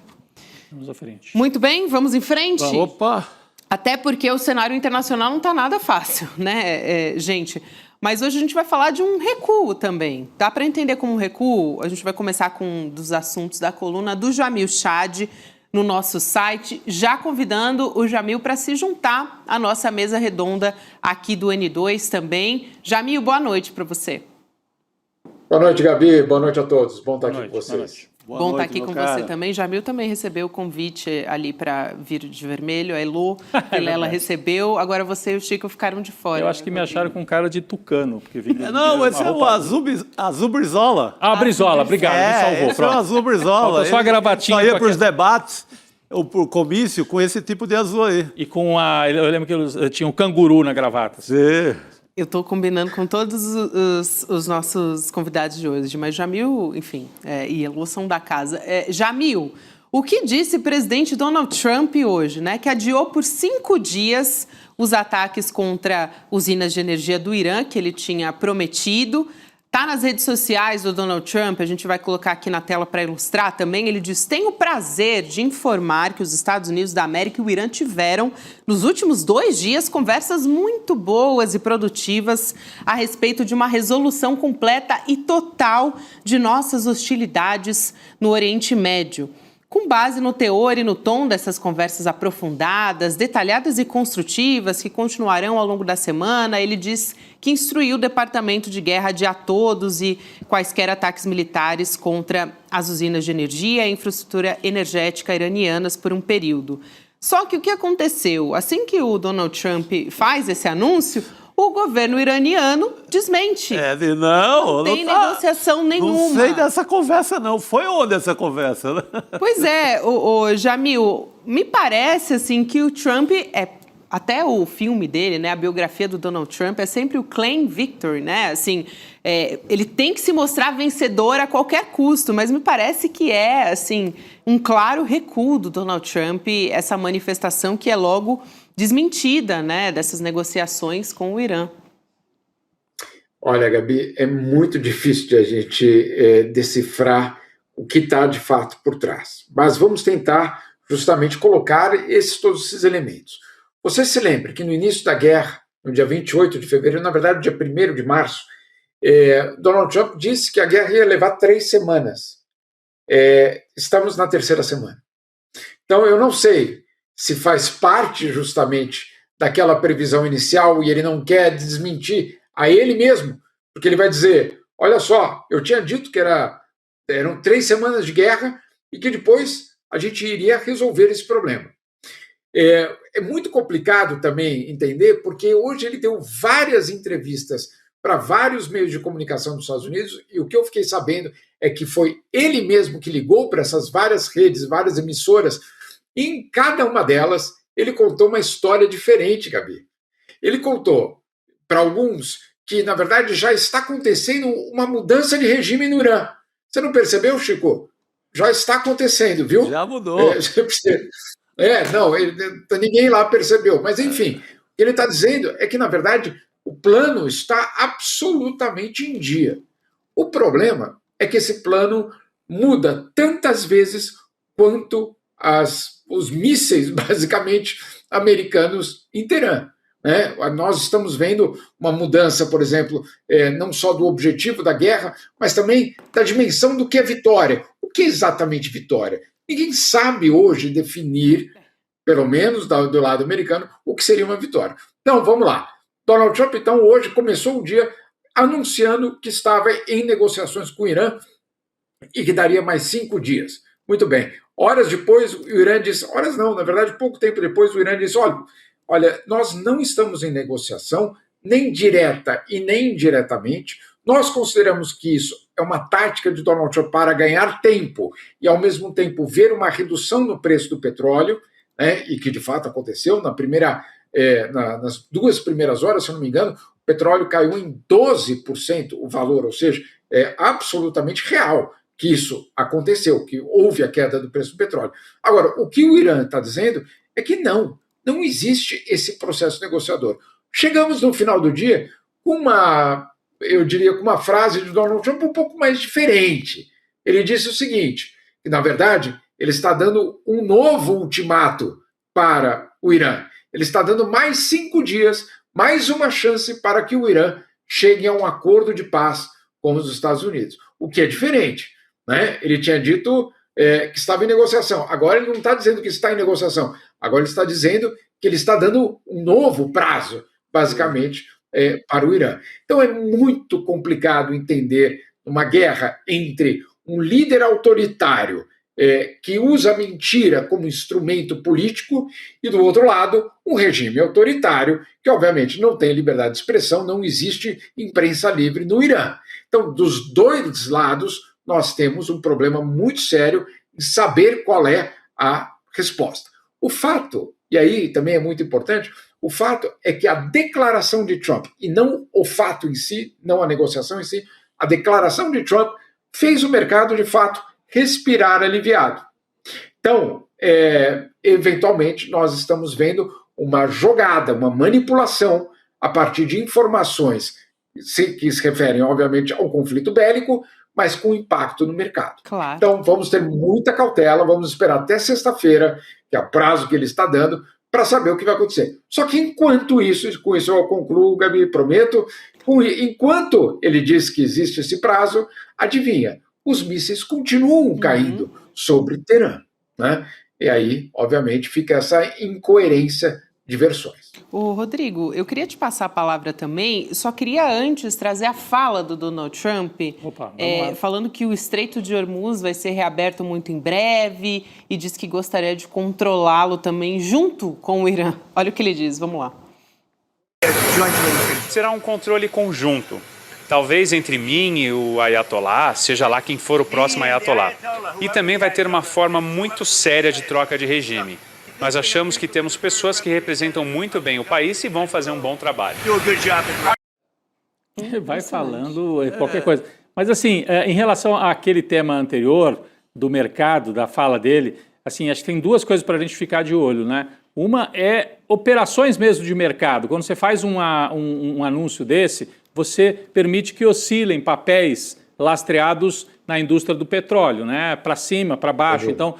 Vamos à frente. Muito bem, vamos em frente? Opa! Até porque o cenário internacional não está nada fácil, né, gente? Mas hoje a gente vai falar de um recuo também. Dá para entender como um recuo? A gente vai começar com um dos assuntos da coluna do Jamil Chad no nosso site, já convidando o Jamil para se juntar à nossa mesa redonda aqui do N2 também. Jamil, boa noite para você. Boa noite, Gabi. Boa noite a todos. Bom estar aqui com vocês. Bom estar aqui com você também. Jamil também recebeu o convite ali para vir de vermelho. A Elô Vilela recebeu. Agora você e o Chico ficaram de fora. Eu acho que me acharam com cara de tucano. Porque não, esse é o Azul Brizola. Ah, Brizola, obrigado. Me salvou. Esse é o Azul Brizola. Só a gravatinha. Só ia para os debates, o comício, com esse tipo de azul aí. E com eu lembro que eles tinham um canguru na gravata. Sim. Eu estou combinando com todos os nossos convidados de hoje, mas Jamil, enfim, e Elô são da casa. Jamil, o que disse o presidente Donald Trump hoje, né? Que adiou por 5 dias os ataques contra usinas de energia do Irã, que ele tinha prometido. Tá nas redes sociais do Donald Trump, a gente vai colocar aqui na tela para ilustrar também. Ele diz: tenho o prazer de informar que os Estados Unidos da América e o Irã tiveram, nos últimos 2 dias, conversas muito boas e produtivas a respeito de uma resolução completa e total de nossas hostilidades no Oriente Médio. Com base no teor e no tom dessas conversas aprofundadas, detalhadas e construtivas que continuarão ao longo da semana, ele diz que instruiu o Departamento de Guerra a adiar todos e quaisquer ataques militares contra as usinas de energia e infraestrutura energética iranianas por um período. Só que o que aconteceu? Assim que o Donald Trump faz esse anúncio, o governo iraniano desmente. Não tem negociação nenhuma. Não sei dessa conversa, não. Foi onde essa conversa? Né? Pois é, Jamil, me parece assim que o Trump até o filme dele, né, a biografia do Donald Trump é sempre o claim victory, né? Assim, ele tem que se mostrar vencedor a qualquer custo, mas me parece que assim um claro recuo do Donald Trump, essa manifestação que é logo desmentida, né, dessas negociações com o Irã. Olha, Gabi, é muito difícil de a gente decifrar o que está de fato por trás. Mas vamos tentar justamente colocar todos esses elementos. Você se lembra que no início da guerra, no dia 28 de fevereiro, na verdade, dia 1º de março, Donald Trump disse que a guerra ia levar 3 semanas. Estamos na 3ª semana. Então, eu não sei se faz parte justamente daquela previsão inicial e ele não quer desmentir a ele mesmo, porque ele vai dizer, olha só, eu tinha dito que eram 3 semanas de guerra e que depois a gente iria resolver esse problema. É muito complicado também entender, porque hoje ele deu várias entrevistas para vários meios de comunicação dos Estados Unidos e o que eu fiquei sabendo é que foi ele mesmo que ligou para essas várias redes, várias emissoras. E em cada uma delas, ele contou uma história diferente, Gabi. Ele contou para alguns que, na verdade, já está acontecendo uma mudança de regime no Irã. Você não percebeu, Chico? Já está acontecendo, viu? Já mudou. Ninguém lá percebeu. Mas, enfim, o que ele está dizendo é que, na verdade, o plano está absolutamente em dia. O problema é que esse plano muda tantas vezes quanto os mísseis, basicamente, americanos em Teherã. Né? Nós estamos vendo uma mudança, por exemplo, não só do objetivo da guerra, mas também da dimensão do que é vitória. O que é exatamente vitória? Ninguém sabe hoje definir, pelo menos do lado americano, o que seria uma vitória. Então, vamos lá. Donald Trump, então, hoje começou o dia anunciando que estava em negociações com o Irã e que daria mais 5 dias. Muito bem. Horas depois, o Irã disse, horas não, na verdade, pouco tempo depois, o Irã disse, olha, nós não estamos em negociação, nem direta e nem indiretamente. Nós consideramos que isso é uma tática de Donald Trump para ganhar tempo e, ao mesmo tempo, ver uma redução no preço do petróleo, né, e que, de fato, aconteceu nas 2 primeiras horas, se eu não me engano, o petróleo caiu em 12% o valor, ou seja, é absolutamente real que isso aconteceu, que houve a queda do preço do petróleo. Agora, o que o Irã está dizendo é que não existe esse processo negociador. Chegamos no final do dia com uma frase de Donald Trump um pouco mais diferente. Ele disse o seguinte, que na verdade ele está dando um novo ultimato para o Irã. Ele está dando mais 5 dias, mais uma chance para que o Irã chegue a um acordo de paz com os Estados Unidos, o que é diferente. Né? Ele tinha dito que estava em negociação. Agora ele não está dizendo que está em negociação. Agora ele está dizendo que ele está dando um novo prazo, basicamente, para o Irã. Então é muito complicado entender uma guerra entre um líder autoritário que usa a mentira como instrumento político e, do outro lado, um regime autoritário que, obviamente, não tem liberdade de expressão, não existe imprensa livre no Irã. Então, dos 2 lados, nós temos um problema muito sério em saber qual é a resposta. O fato, e aí também é muito importante, o fato é que a declaração de Trump, e não o fato em si, não a negociação em si, a declaração de Trump fez o mercado, de fato, respirar aliviado. Então, eventualmente, nós estamos vendo uma jogada, uma manipulação a partir de informações que se referem, obviamente, ao conflito bélico, mas com impacto no mercado. Claro. Então, vamos ter muita cautela, vamos esperar até sexta-feira, que é o prazo que ele está dando, para saber o que vai acontecer. Só que enquanto isso, com isso eu concluo, Gabi, prometo, enquanto ele diz que existe esse prazo, adivinha, os mísseis continuam caindo sobre Teherã, né? E aí, obviamente, fica essa incoerência de versões. Ô, Rodrigo, eu queria te passar a palavra também, só queria antes trazer a fala do Donald Trump, falando que o Estreito de Hormuz vai ser reaberto muito em breve e diz que gostaria de controlá-lo também junto com o Irã. Olha o que ele diz, vamos lá. Será um controle conjunto, talvez entre mim e o Ayatollah, seja lá quem for o próximo Ayatollah. E também vai ter uma forma muito séria de troca de regime. Nós achamos que temos pessoas que representam muito bem o país e vão fazer um bom trabalho. Vai falando qualquer coisa. Mas assim, em relação àquele tema anterior, do mercado, da fala dele, assim, acho que tem duas coisas para a gente ficar de olho, né? Uma é operações mesmo de mercado. Quando você faz um anúncio desse, você permite que oscilem papéis lastreados na indústria do petróleo, né? Para cima, para baixo. Então,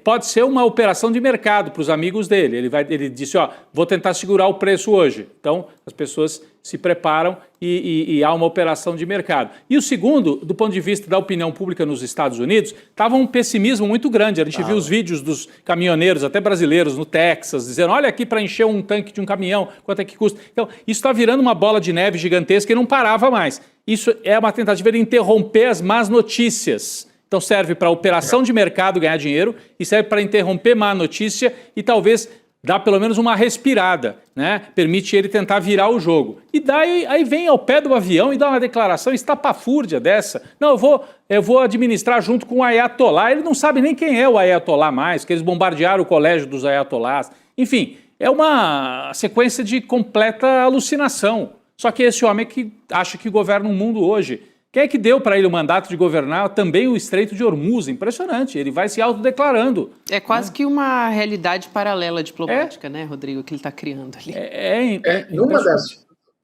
pode ser uma operação de mercado para os amigos dele. Ele disse, vou tentar segurar o preço hoje. Então, as pessoas se preparam e há uma operação de mercado. E o segundo, do ponto de vista da opinião pública nos Estados Unidos, estava um pessimismo muito grande. A gente viu os vídeos dos caminhoneiros, até brasileiros, no Texas, dizendo, olha aqui para encher um tanque de um caminhão, quanto é que custa? Então, isso está virando uma bola de neve gigantesca e não parava mais. Isso é uma tentativa de interromper as más notícias. Então serve para operação de mercado ganhar dinheiro e serve para interromper má notícia e talvez dar pelo menos uma respirada, né? Permite ele tentar virar o jogo. E daí aí vem ao pé do avião e dá uma declaração estapafúrdia dessa. Não, eu vou administrar junto com o Ayatollah. Ele não sabe nem quem é o Ayatollah mais, que eles bombardearam o colégio dos Ayatollahs. Enfim, é uma sequência de completa alucinação. Só que esse homem que acha que governa o mundo hoje. Quem é que deu para ele o mandato de governar também o Estreito de Hormuz? Impressionante, ele vai se autodeclarando. É quase que uma realidade paralela diplomática, né, Rodrigo, que ele está criando ali.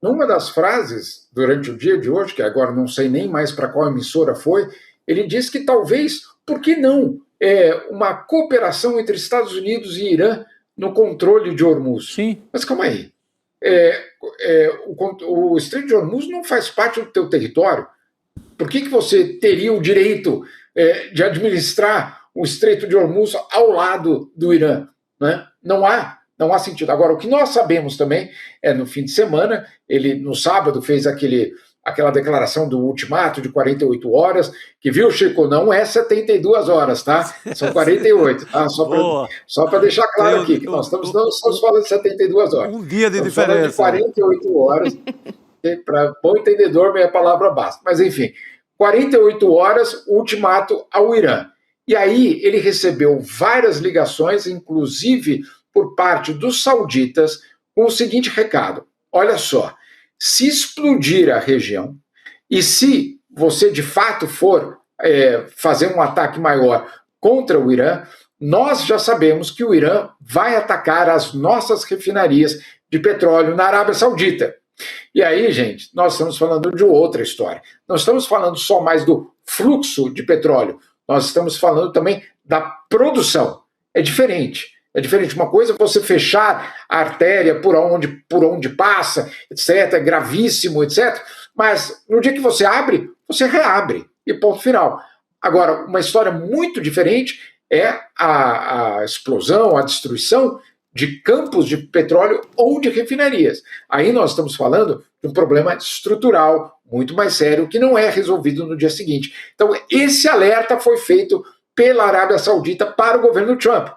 Numa das frases, durante o dia de hoje, que agora não sei nem mais para qual emissora foi, ele disse que talvez, por que não, uma cooperação entre Estados Unidos e Irã no controle de Hormuz. Sim. Mas calma aí, o Estreito de Hormuz não faz parte do teu território. Por que você teria o direito de administrar o Estreito de Hormuz ao lado do Irã? Né? Não há sentido. Agora, o que nós sabemos também no fim de semana, ele no sábado fez aquela declaração do ultimato de 48 horas, que viu, Chico, não é 72 horas, tá? São 48, tá? Só para deixar claro aqui, que nós estamos falando de 72 horas. Um dia de estamos diferença. Falando de 48 horas. Para bom entendedor, minha palavra basta. Mas, enfim, 48 horas, ultimato ao Irã. E aí ele recebeu várias ligações, inclusive por parte dos sauditas, com o seguinte recado. Olha só, se explodir a região e se você de fato for fazer um ataque maior contra o Irã, nós já sabemos que o Irã vai atacar as nossas refinarias de petróleo na Arábia Saudita. E aí, gente, nós estamos falando de outra história. Não estamos falando só mais do fluxo de petróleo, nós estamos falando também da produção. É diferente. É diferente. Uma coisa é você fechar a artéria por onde passa, etc., é gravíssimo, etc. Mas no dia que você abre, você reabre. E ponto final. Agora, uma história muito diferente é a explosão, a destruição de campos de petróleo ou de refinarias. Aí nós estamos falando de um problema estrutural muito mais sério que não é resolvido no dia seguinte. Então, esse alerta foi feito pela Arábia Saudita para o governo Trump.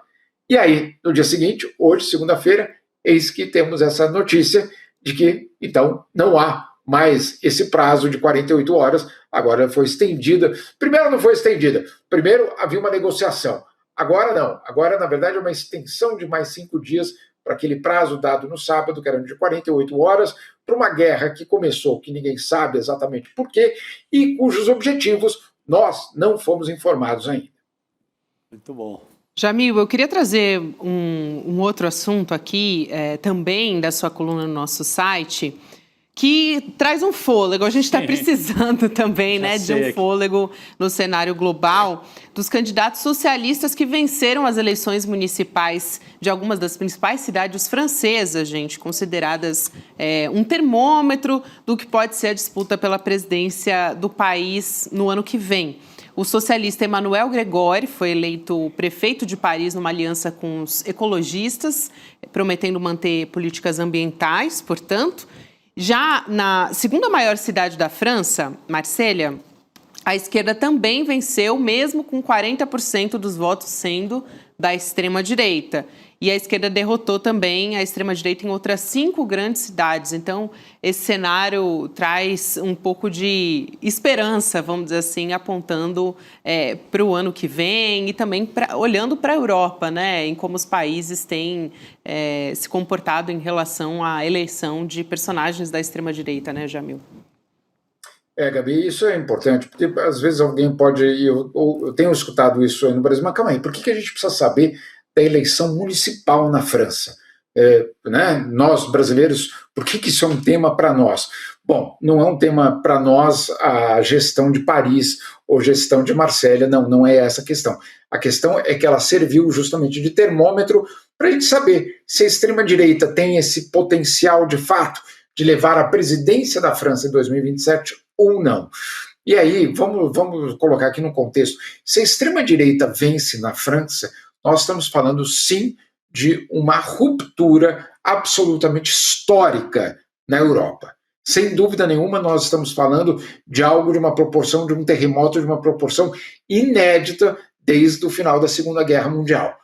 E aí, no dia seguinte, hoje, segunda-feira, eis que temos essa notícia de que, então, não há mais esse prazo de 48 horas, agora foi estendida. Primeiro não foi estendida, primeiro havia uma negociação. Agora não, agora na verdade é uma extensão de mais 5 dias para aquele prazo dado no sábado, que era de 48 horas, para uma guerra que começou, que ninguém sabe exatamente por quê, e cujos objetivos nós não fomos informados ainda. Muito bom. Jamil, eu queria trazer um outro assunto aqui, também da sua coluna no nosso site, que traz um fôlego. A gente está precisando também, né, de um fôlego no cenário global, dos candidatos socialistas que venceram as eleições municipais de algumas das principais cidades francesas, gente, consideradas um termômetro do que pode ser a disputa pela presidência do país no ano que vem. O socialista Emmanuel Grégory foi eleito prefeito de Paris numa aliança com os ecologistas, prometendo manter políticas ambientais, portanto. Já na segunda maior cidade da França, Marselha, a esquerda também venceu, mesmo com 40% dos votos sendo da extrema-direita. E a esquerda derrotou também a extrema-direita em outras 5 grandes cidades. Então, esse cenário traz um pouco de esperança, vamos dizer assim, apontando para o ano que vem e também olhando para a Europa, né, em como os países têm se comportado em relação à eleição de personagens da extrema-direita, né, Jamil? Gabi, isso é importante, porque às vezes alguém pode, eu tenho escutado isso aí no Brasil, mas calma aí, por que a gente precisa saber da eleição municipal na França? Né? Nós, brasileiros, por que isso é um tema para nós? Bom, não é um tema para nós a gestão de Paris ou gestão de Marselha, não é essa a questão. A questão é que ela serviu justamente de termômetro para a gente saber se a extrema-direita tem esse potencial de fato de levar a presidência da França em 2027 ou não. E aí, vamos colocar aqui no contexto, se a extrema-direita vence na França, nós estamos falando sim de uma ruptura absolutamente histórica na Europa. Sem dúvida nenhuma, nós estamos falando de algo de uma proporção, de um terremoto de uma proporção inédita desde o final da Segunda Guerra Mundial.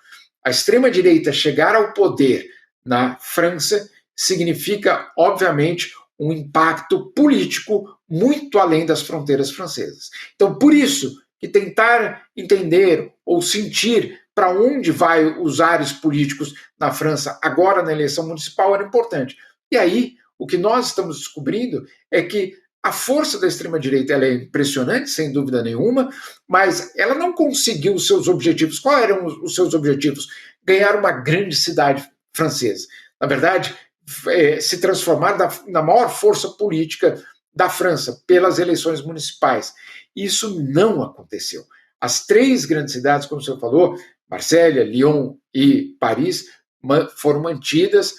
A extrema-direita chegar ao poder na França significa, obviamente, um impacto político muito além das fronteiras francesas. Então, por isso que tentar entender ou sentir para onde vai os ares políticos na França agora na eleição municipal era importante. E aí, o que nós estamos descobrindo é que a força da extrema-direita ela é impressionante, sem dúvida nenhuma, mas ela não conseguiu os seus objetivos. Quais eram os seus objetivos? Ganhar uma grande cidade francesa. Na verdade, se transformar na maior força política da França pelas eleições municipais. Isso não aconteceu. As 3 grandes cidades, como o senhor falou, Marselha, Lyon e Paris, foram mantidas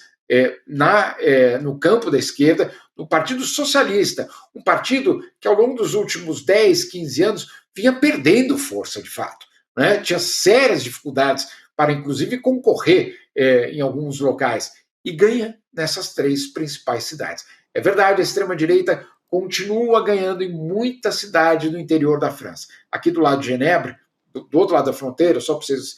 no campo da esquerda, no Partido Socialista, um partido que ao longo dos últimos 10, 15 anos vinha perdendo força de fato, né? Tinha sérias dificuldades para inclusive concorrer em alguns locais e ganha nessas 3 principais cidades. É verdade, a extrema-direita continua ganhando em muita cidade do interior da França. Aqui do lado de Genebra, do outro lado da fronteira, só para vocês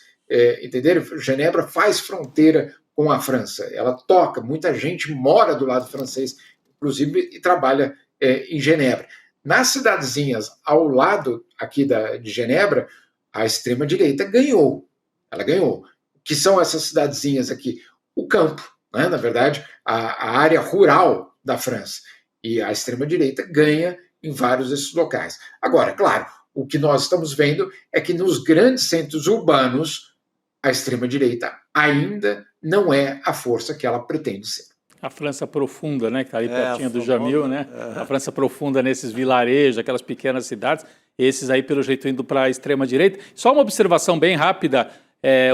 entenderem, Genebra faz fronteira com a França. Ela toca, muita gente mora do lado francês, inclusive, e trabalha em Genebra. Nas cidadezinhas ao lado aqui de Genebra, a extrema-direita ganhou. Ela ganhou. Que são essas cidadezinhas aqui? O campo, né? Na verdade, a área rural da França. E a extrema-direita ganha em vários desses locais. Agora, claro, o que nós estamos vendo é que nos grandes centros urbanos, a extrema-direita ainda não é a força que ela pretende ser. A França profunda, né, que está ali pertinho do Jamil, né? A França profunda nesses vilarejos, aquelas pequenas cidades, esses aí, pelo jeito, indo para a extrema-direita. Só uma observação bem rápida,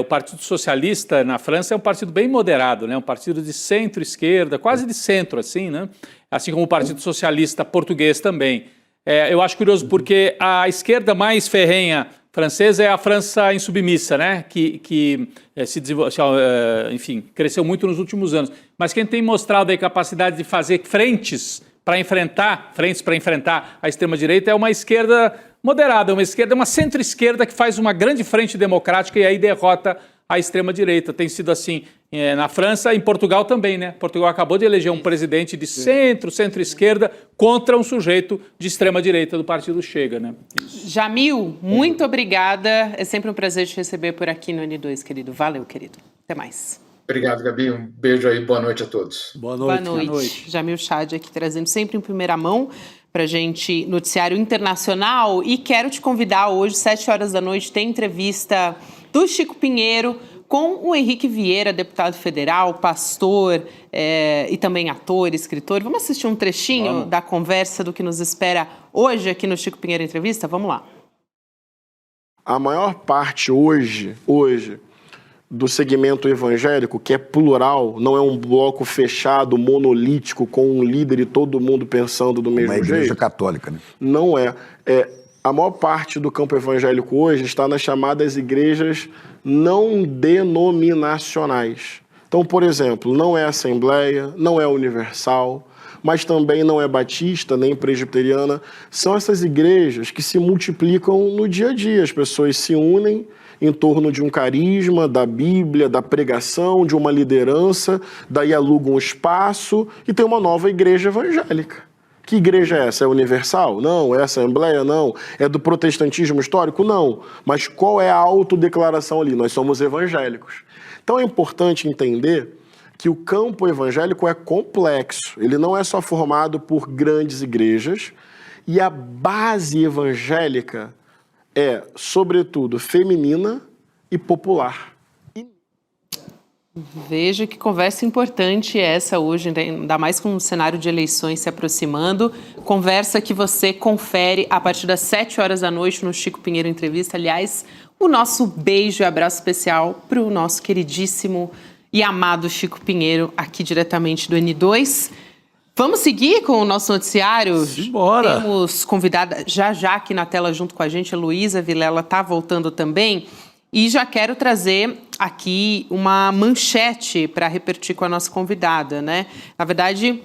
o Partido Socialista na França é um partido bem moderado, né? Um partido de centro-esquerda, quase de centro, assim, né? Assim como o Partido Socialista português também. Eu acho curioso porque a esquerda mais ferrenha francesa é a França insubmissa, né? Que se desenvolveu, enfim, cresceu muito nos últimos anos. Mas quem tem mostrado aí capacidade de fazer frentes para enfrentar a extrema-direita é uma esquerda moderada, uma centro-esquerda que faz uma grande frente democrática e aí derrota a extrema-direita. Tem sido assim na França e em Portugal também, né? Portugal acabou de eleger um presidente de centro-esquerda contra um sujeito de extrema-direita do partido Chega, né? Isso. Jamil, muito obrigada. É sempre um prazer te receber por aqui no N2, querido. Valeu, querido. Até mais. Obrigado, Gabi. Um beijo aí. Boa noite a todos. Boa noite. Jamil Chad aqui trazendo sempre em primeira mão para a gente noticiário internacional. E quero te convidar hoje, 7 horas da noite, tem entrevista do Chico Pinheiro com o Henrique Vieira, deputado federal, pastor e também ator, escritor. Vamos assistir um trechinho da conversa do que nos espera hoje aqui no Chico Pinheiro Entrevista? Vamos lá. A maior parte hoje do segmento evangélico, que é plural, não é um bloco fechado, monolítico, com um líder e todo mundo pensando do mesmo jeito. Uma igreja católica, né? Não é. A maior parte do campo evangélico hoje está nas chamadas igrejas não denominacionais. Então, por exemplo, não é Assembleia, não é Universal, mas também não é batista, nem presbiteriana. São essas igrejas que se multiplicam no dia a dia. As pessoas se unem em torno de um carisma, da Bíblia, da pregação, de uma liderança, daí alugam um espaço e tem uma nova igreja evangélica. Que igreja é essa? É universal? Não. É Assembleia? Não. É do protestantismo histórico? Não. Mas qual é a autodeclaração ali? Nós somos evangélicos. Então é importante entender que o campo evangélico é complexo. Ele não é só formado por grandes igrejas e a base evangélica é, sobretudo, feminina e popular. Veja que conversa importante essa hoje, ainda mais com o cenário de eleições se aproximando. Conversa que você confere a partir das 7 horas da noite no Chico Pinheiro Entrevista. Aliás, o nosso beijo e abraço especial para o nosso queridíssimo e amado Chico Pinheiro, aqui diretamente do N2. Vamos seguir com o nosso noticiário? Simbora! Temos convidada já aqui na tela junto com a gente, a Luísa Vilela está voltando também. E já quero trazer aqui uma manchete para repercutir com a nossa convidada, né? Na verdade,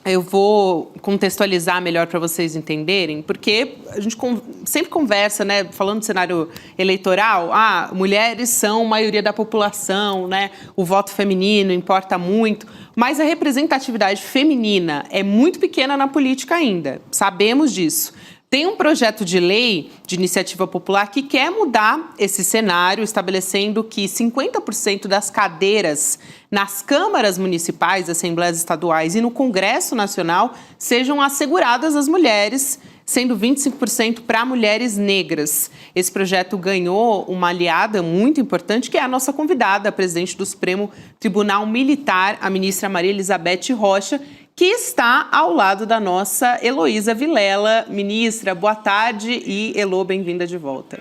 eu vou contextualizar melhor para vocês entenderem, porque a gente sempre conversa, né? Falando do cenário eleitoral, mulheres são maioria da população, né? O voto feminino importa muito, mas a representatividade feminina é muito pequena na política ainda, sabemos disso. Tem um projeto de lei de iniciativa popular que quer mudar esse cenário, estabelecendo que 50% das cadeiras nas câmaras municipais, assembleias estaduais e no Congresso Nacional sejam asseguradas às mulheres, sendo 25% para mulheres negras. Esse projeto ganhou uma aliada muito importante, que é a nossa convidada, a presidente do Supremo Tribunal Militar, a ministra Maria Elizabeth Rocha, que está ao lado da nossa Heloísa Vilela. Ministra, boa tarde e, Elô, bem-vinda de volta.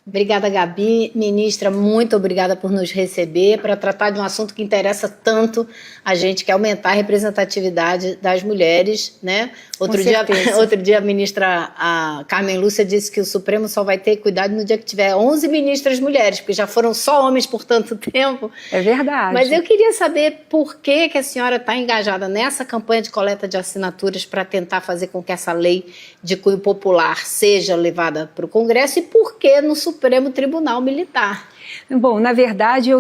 Obrigada, Gabi. Ministra, muito obrigada por nos receber para tratar de um assunto que interessa tanto a gente, que é aumentar a representatividade das mulheres, né? Outro dia a ministra Carmen Lúcia disse que o Supremo só vai ter cuidado no dia que tiver 11 ministras mulheres, porque já foram só homens por tanto tempo. É verdade. Mas eu queria saber por que a senhora está engajada nessa campanha de coleta de assinaturas para tentar fazer com que essa lei de cunho popular seja levada para o Congresso e por que no Supremo Tribunal Militar. Bom, na verdade,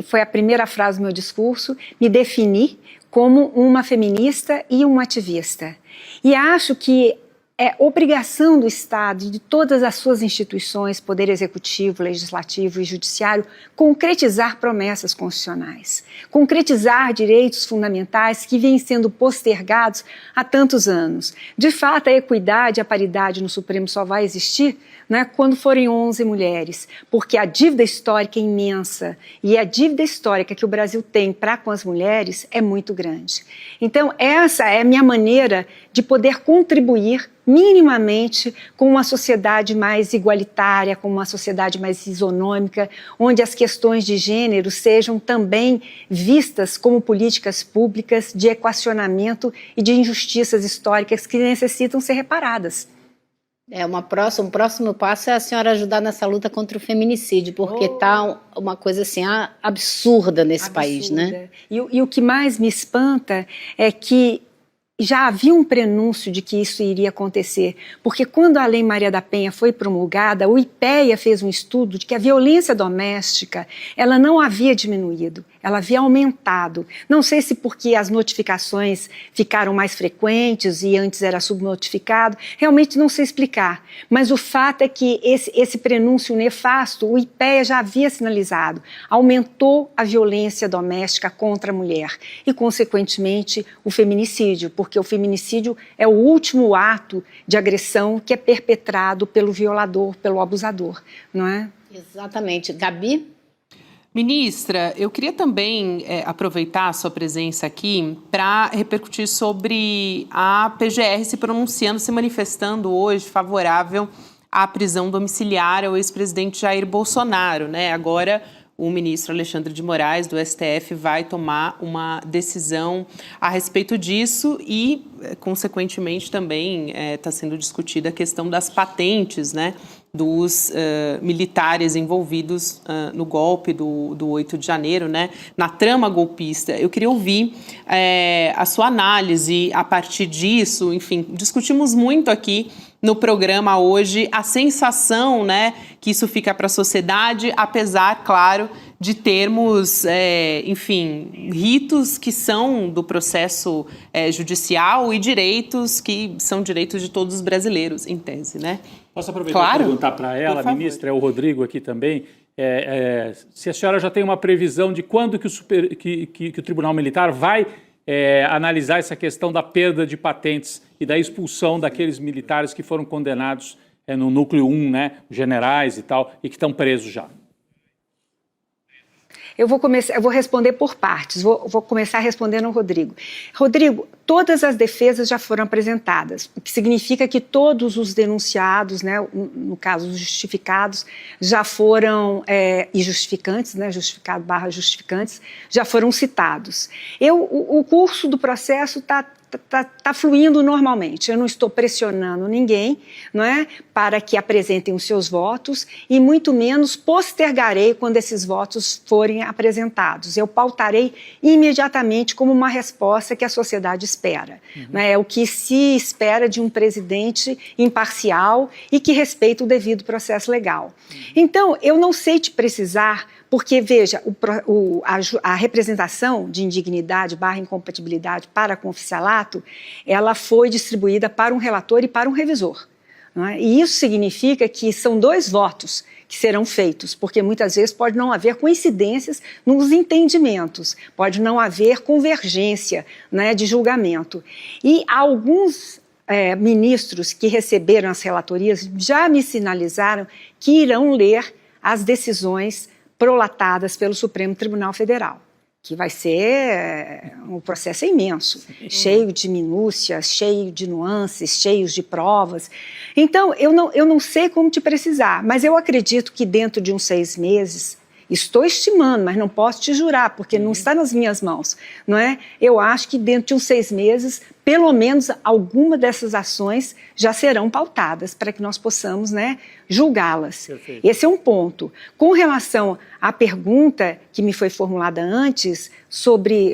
foi a primeira frase do meu discurso, me defini como uma feminista e uma ativista. E acho que é obrigação do Estado e de todas as suas instituições, Poder Executivo, Legislativo e Judiciário, concretizar promessas constitucionais, concretizar direitos fundamentais que vêm sendo postergados há tantos anos. De fato, a equidade e a paridade no Supremo só vai existir, né, quando forem 11 mulheres, porque a dívida histórica é imensa e a dívida histórica que o Brasil tem para com as mulheres é muito grande. Então, essa é a minha maneira de poder contribuir minimamente com uma sociedade mais igualitária, com uma sociedade mais isonômica, onde as questões de gênero sejam também vistas como políticas públicas de equacionamento e de injustiças históricas que necessitam ser reparadas. Um próximo passo é a senhora ajudar nessa luta contra o feminicídio, porque está uma coisa assim absurda nesse país, né? E o que mais me espanta é que já havia um prenúncio de que isso iria acontecer, porque quando a Lei Maria da Penha foi promulgada, o IPEA fez um estudo de que a violência doméstica, ela não havia diminuído, ela havia aumentado. Não sei se porque as notificações ficaram mais frequentes e antes era subnotificado, realmente não sei explicar, mas o fato é que esse prenúncio nefasto, o IPEA já havia sinalizado, aumentou a violência doméstica contra a mulher e, consequentemente, o feminicídio, porque o feminicídio é o último ato de agressão que é perpetrado pelo violador, pelo abusador, não é? Exatamente. Gabi? Ministra, eu queria também aproveitar a sua presença aqui para repercutir sobre a PGR se pronunciando, se manifestando hoje favorável à prisão domiciliar ao ex-presidente Jair Bolsonaro, né? Agora, o ministro Alexandre de Moraes, do STF, vai tomar uma decisão a respeito disso e, consequentemente, também está sendo discutida a questão das patentes, né, dos militares envolvidos no golpe do 8 de janeiro, né, na trama golpista. Eu queria ouvir a sua análise a partir disso. Enfim, discutimos muito aqui no programa hoje a sensação, né, que isso fica para a sociedade, apesar, claro, de termos, enfim, ritos que são do processo judicial e direitos que são direitos de todos os brasileiros, em tese, né? Posso aproveitar e perguntar para ela, ministra, é o Rodrigo aqui também, se a senhora já tem uma previsão de quando que o Tribunal Militar vai analisar essa questão da perda de patentes e da expulsão daqueles militares que foram condenados no núcleo 1, né, generais e tal, e que estão presos já. Eu vou responder por partes, vou começar respondendo ao Rodrigo. Rodrigo, todas as defesas já foram apresentadas, o que significa que todos os denunciados, né, no caso os justificados, já foram, e justificantes, né, justificado / justificantes, já foram citados. O curso do processo está fluindo normalmente. Eu não estou pressionando ninguém, não é, para que apresentem os seus votos e muito menos postergarei quando esses votos forem apresentados. Eu pautarei imediatamente como uma resposta que a sociedade espera. Né? É o que se espera de um presidente imparcial e que respeita o devido processo legal. Então, eu não sei te precisar, porque, veja, a representação de indignidade / incompatibilidade para com o oficialato, ela foi distribuída para um relator e para um revisor. Não é? E isso significa que são 2 votos que serão feitos, porque muitas vezes pode não haver coincidências nos entendimentos, pode não haver convergência, né, de julgamento. E alguns ministros que receberam as relatorias já me sinalizaram que irão ler as decisões prolatadas pelo Supremo Tribunal Federal, que vai ser um processo imenso, cheio de minúcias, cheio de nuances, cheio de provas. Então, eu não sei como te precisar, mas eu acredito que dentro de uns 6 meses, estou estimando, mas não posso te jurar, porque não está nas minhas mãos, não é? Eu acho que dentro de uns 6 meses, pelo menos alguma dessas ações já serão pautadas para que nós possamos, né, julgá-las. Esse é um ponto. Com relação à pergunta que me foi formulada antes, sobre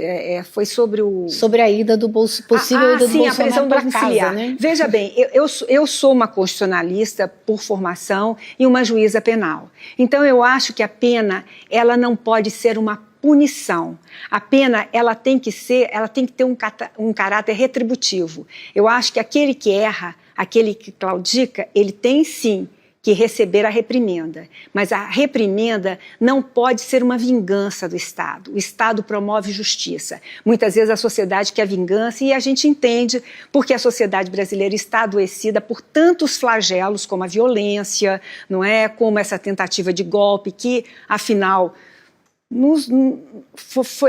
a ida do possível ida do sim, Bolsonaro a prisão domiciliar. né? Veja bem, eu sou uma constitucionalista por formação e uma juíza penal. Então eu acho que a pena ela não pode ser uma punição. A pena ela tem que ter um caráter retributivo. Eu acho que aquele que erra, aquele que claudica, ele tem sim que receber a reprimenda. Mas a reprimenda não pode ser uma vingança do Estado. O Estado promove justiça. Muitas vezes a sociedade quer vingança e a gente entende porque a sociedade brasileira está adoecida por tantos flagelos como a violência, não é? Como essa tentativa de golpe que, afinal,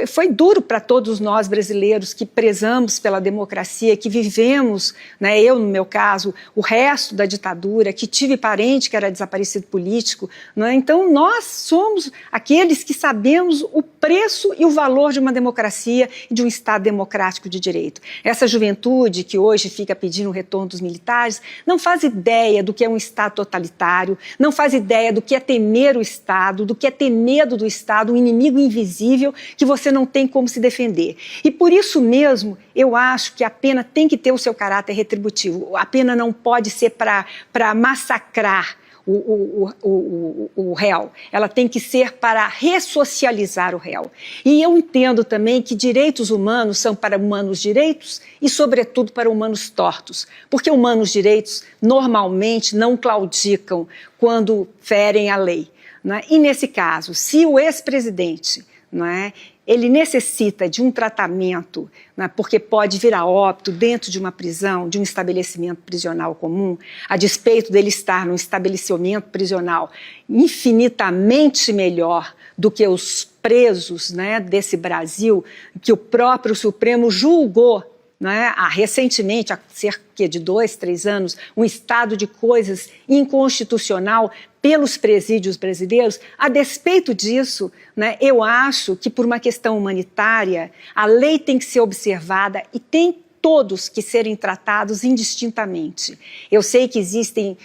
foi duro para todos nós brasileiros que prezamos pela democracia, que vivemos, né, eu no meu caso, o resto da ditadura, que tive parente que era desaparecido político, não é? Então nós somos aqueles que sabemos o preço e o valor de uma democracia e de um Estado democrático de direito. Essa juventude que hoje fica pedindo o retorno dos militares não faz ideia do que é um Estado totalitário, não faz ideia do que é temer o Estado, do que é ter medo do Estado, um inimigo invisível que você não tem como se defender. E por isso mesmo, eu acho que a pena tem que ter o seu caráter retributivo. A pena não pode ser para massacrar o réu. Ela tem que ser para ressocializar o réu. E eu entendo também que direitos humanos são para humanos direitos e, sobretudo, para humanos tortos. Porque humanos direitos normalmente não claudicam quando ferem a lei. Né? E nesse caso, se o ex-presidente, não é? Ele necessita de um tratamento, né, porque pode vir a óbito dentro de uma prisão, de um estabelecimento prisional comum, a despeito dele estar num estabelecimento prisional infinitamente melhor do que os presos, né, desse Brasil, que o próprio Supremo julgou, né, recentemente, há cerca de 2, 3 anos, um estado de coisas inconstitucional pelos presídios brasileiros. A despeito disso, né, eu acho que por uma questão humanitária, a lei tem que ser observada e tem todos que serem tratados indistintamente. Eu sei que existem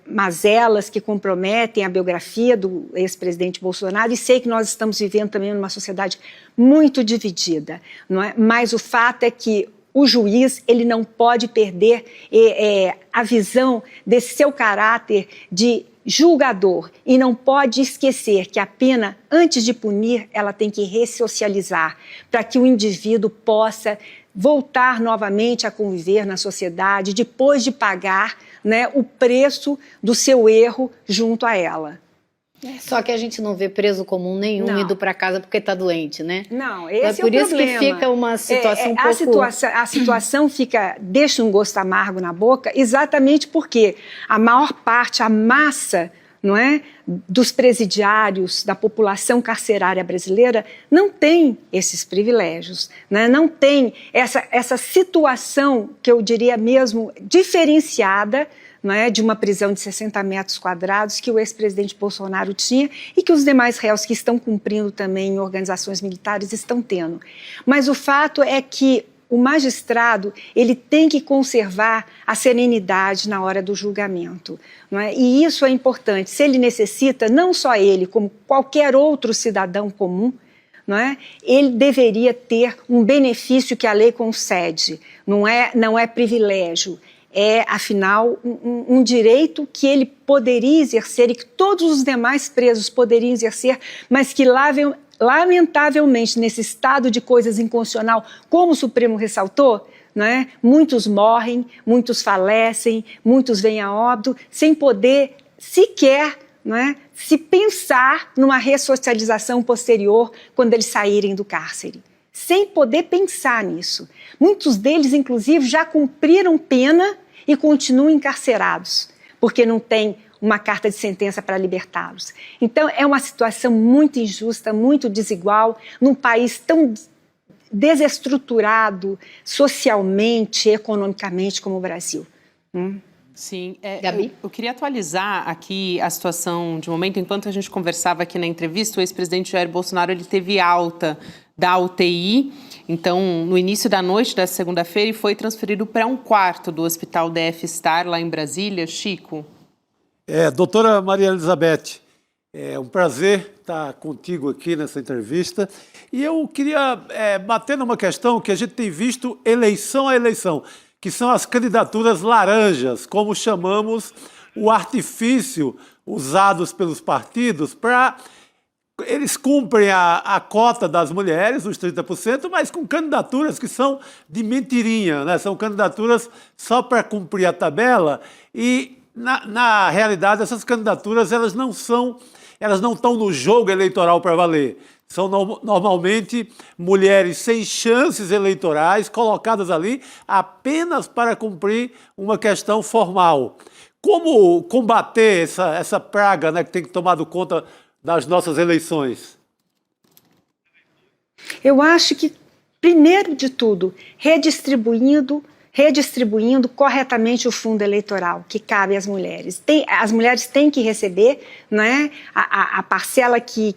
mazelas que comprometem a biografia do ex-presidente Bolsonaro e sei que nós estamos vivendo também numa sociedade muito dividida, não é? Mas o fato é que o juiz ele não pode perder a visão desse seu caráter de julgador e não pode esquecer que a pena, antes de punir, ela tem que ressocializar para que o indivíduo possa voltar novamente a conviver na sociedade depois de pagar, né, o preço do seu erro junto a ela. Só que a gente não vê preso comum nenhum indo para casa porque está doente, né? Não, esse é por o isso problema. que fica uma situação um pouco... A situação deixa um gosto amargo na boca exatamente porque a maior parte, a massa, não é, dos presidiários, da população carcerária brasileira, não tem esses privilégios, né? Não tem essa situação, que eu diria mesmo, diferenciada, não é, de uma prisão de 60 metros quadrados que o ex-presidente Bolsonaro tinha e que os demais réus que estão cumprindo também em organizações militares estão tendo. Mas o fato é que o magistrado ele tem que conservar a serenidade na hora do julgamento, não é? E isso é importante. Se ele necessita, não só ele, como qualquer outro cidadão comum, não é? Ele deveria ter um benefício que a lei concede, não é privilégio. É, afinal, um direito que ele poderia exercer e que todos os demais presos poderiam exercer, mas que lamentavelmente, nesse estado de coisas inconstitucional, como o Supremo ressaltou, né, muitos morrem, muitos falecem, muitos vêm a óbito, sem poder sequer, né, se pensar numa ressocialização posterior quando eles saírem do cárcere. Sem poder pensar nisso. Muitos deles, inclusive, já cumpriram pena e continuam encarcerados, porque não tem uma carta de sentença para libertá-los. Então, é uma situação muito injusta, muito desigual, num país tão desestruturado socialmente, economicamente como o Brasil. Sim, Gabi? eu queria atualizar aqui a situação de momento. Enquanto a gente conversava aqui na entrevista, o ex-presidente Jair Bolsonaro ele teve alta da UTI, então no início da noite da segunda-feira e foi transferido para um quarto do Hospital DF Star, lá em Brasília. Chico? Doutora Maria Elizabeth, é um prazer estar contigo aqui nessa entrevista. E eu queria bater numa questão que a gente tem visto eleição a eleição, que são as candidaturas laranjas, como chamamos o artifício usados pelos partidos para... Eles cumprem a cota das mulheres, os 30%, mas com candidaturas que são de mentirinha, né? São candidaturas só para cumprir a tabela e, na realidade, essas candidaturas elas não estão no jogo eleitoral para valer. São normalmente mulheres sem chances eleitorais colocadas ali apenas para cumprir uma questão formal. Como combater essa praga, né, que tem tomado conta das nossas eleições? Eu acho que, primeiro de tudo, redistribuindo corretamente o fundo eleitoral que cabe às mulheres. As mulheres têm que receber, né, a parcela que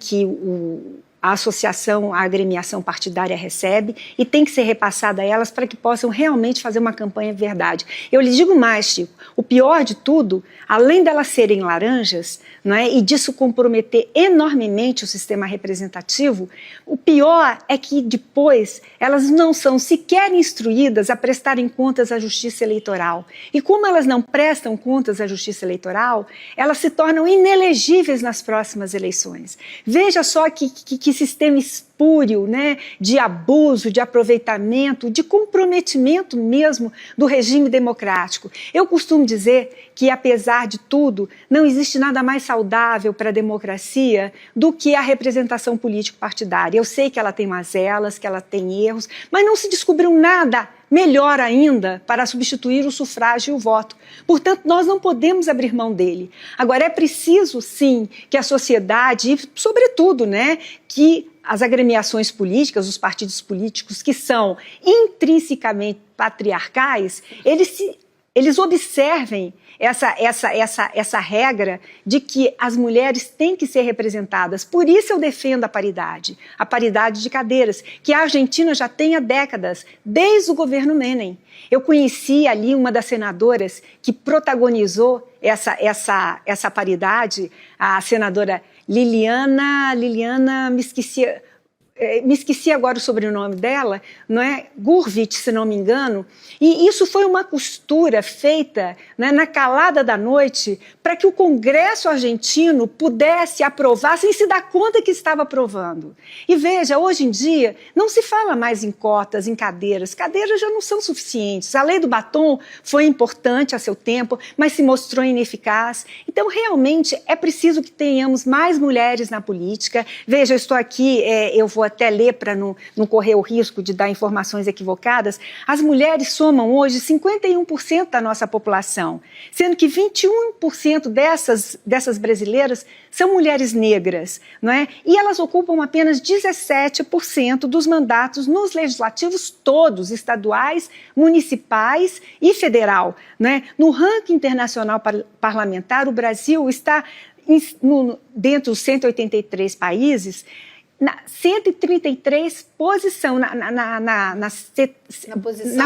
a associação, a agremiação partidária recebe e tem que ser repassada a elas para que possam realmente fazer uma campanha de verdade. Eu lhe digo mais, Chico, o pior de tudo, além delas serem laranjas, não é, e disso comprometer enormemente o sistema representativo, o pior é que depois elas não são sequer instruídas a prestarem contas à Justiça Eleitoral. E como elas não prestam contas à Justiça Eleitoral, elas se tornam inelegíveis nas próximas eleições. Veja só que que sistema espúrio, né, de abuso, de aproveitamento, de comprometimento mesmo do regime democrático. Eu costumo dizer que, apesar de tudo, não existe nada mais saudável para a democracia do que a representação político-partidária. Eu sei que ela tem mazelas, que ela tem erros, mas não se descobriu nada melhor ainda para substituir o sufrágio e o voto. Portanto, nós não podemos abrir mão dele. Agora, é preciso, sim, que a sociedade, e sobretudo, né, que as agremiações políticas, os partidos políticos que são intrinsecamente patriarcais, eles observem essa regra de que as mulheres têm que ser representadas. Por isso eu defendo a paridade de cadeiras, que a Argentina já tem há décadas, desde o governo Menem. Eu conheci ali uma das senadoras que protagonizou essa paridade, a senadora Liliana, me esqueci agora o sobrenome dela, não é? Gurvitch, se não me engano, e isso foi uma costura feita, né, na calada da noite para que o Congresso argentino pudesse aprovar sem se dar conta que estava aprovando. E veja, hoje em dia não se fala mais em cotas, em cadeiras já não são suficientes. A lei do batom foi importante a seu tempo, mas se mostrou ineficaz. Então, realmente, é preciso que tenhamos mais mulheres na política. Veja, eu estou aqui, eu vou até ler para não correr o risco de dar informações equivocadas. As mulheres somam hoje 51% da nossa população, sendo que 21% dessas brasileiras são mulheres negras, não é? E elas ocupam apenas 17% dos mandatos nos legislativos todos, estaduais, municipais e federal, não é? No ranking internacional parlamentar, o Brasil está dentro dos 183 países, na 133 posição, na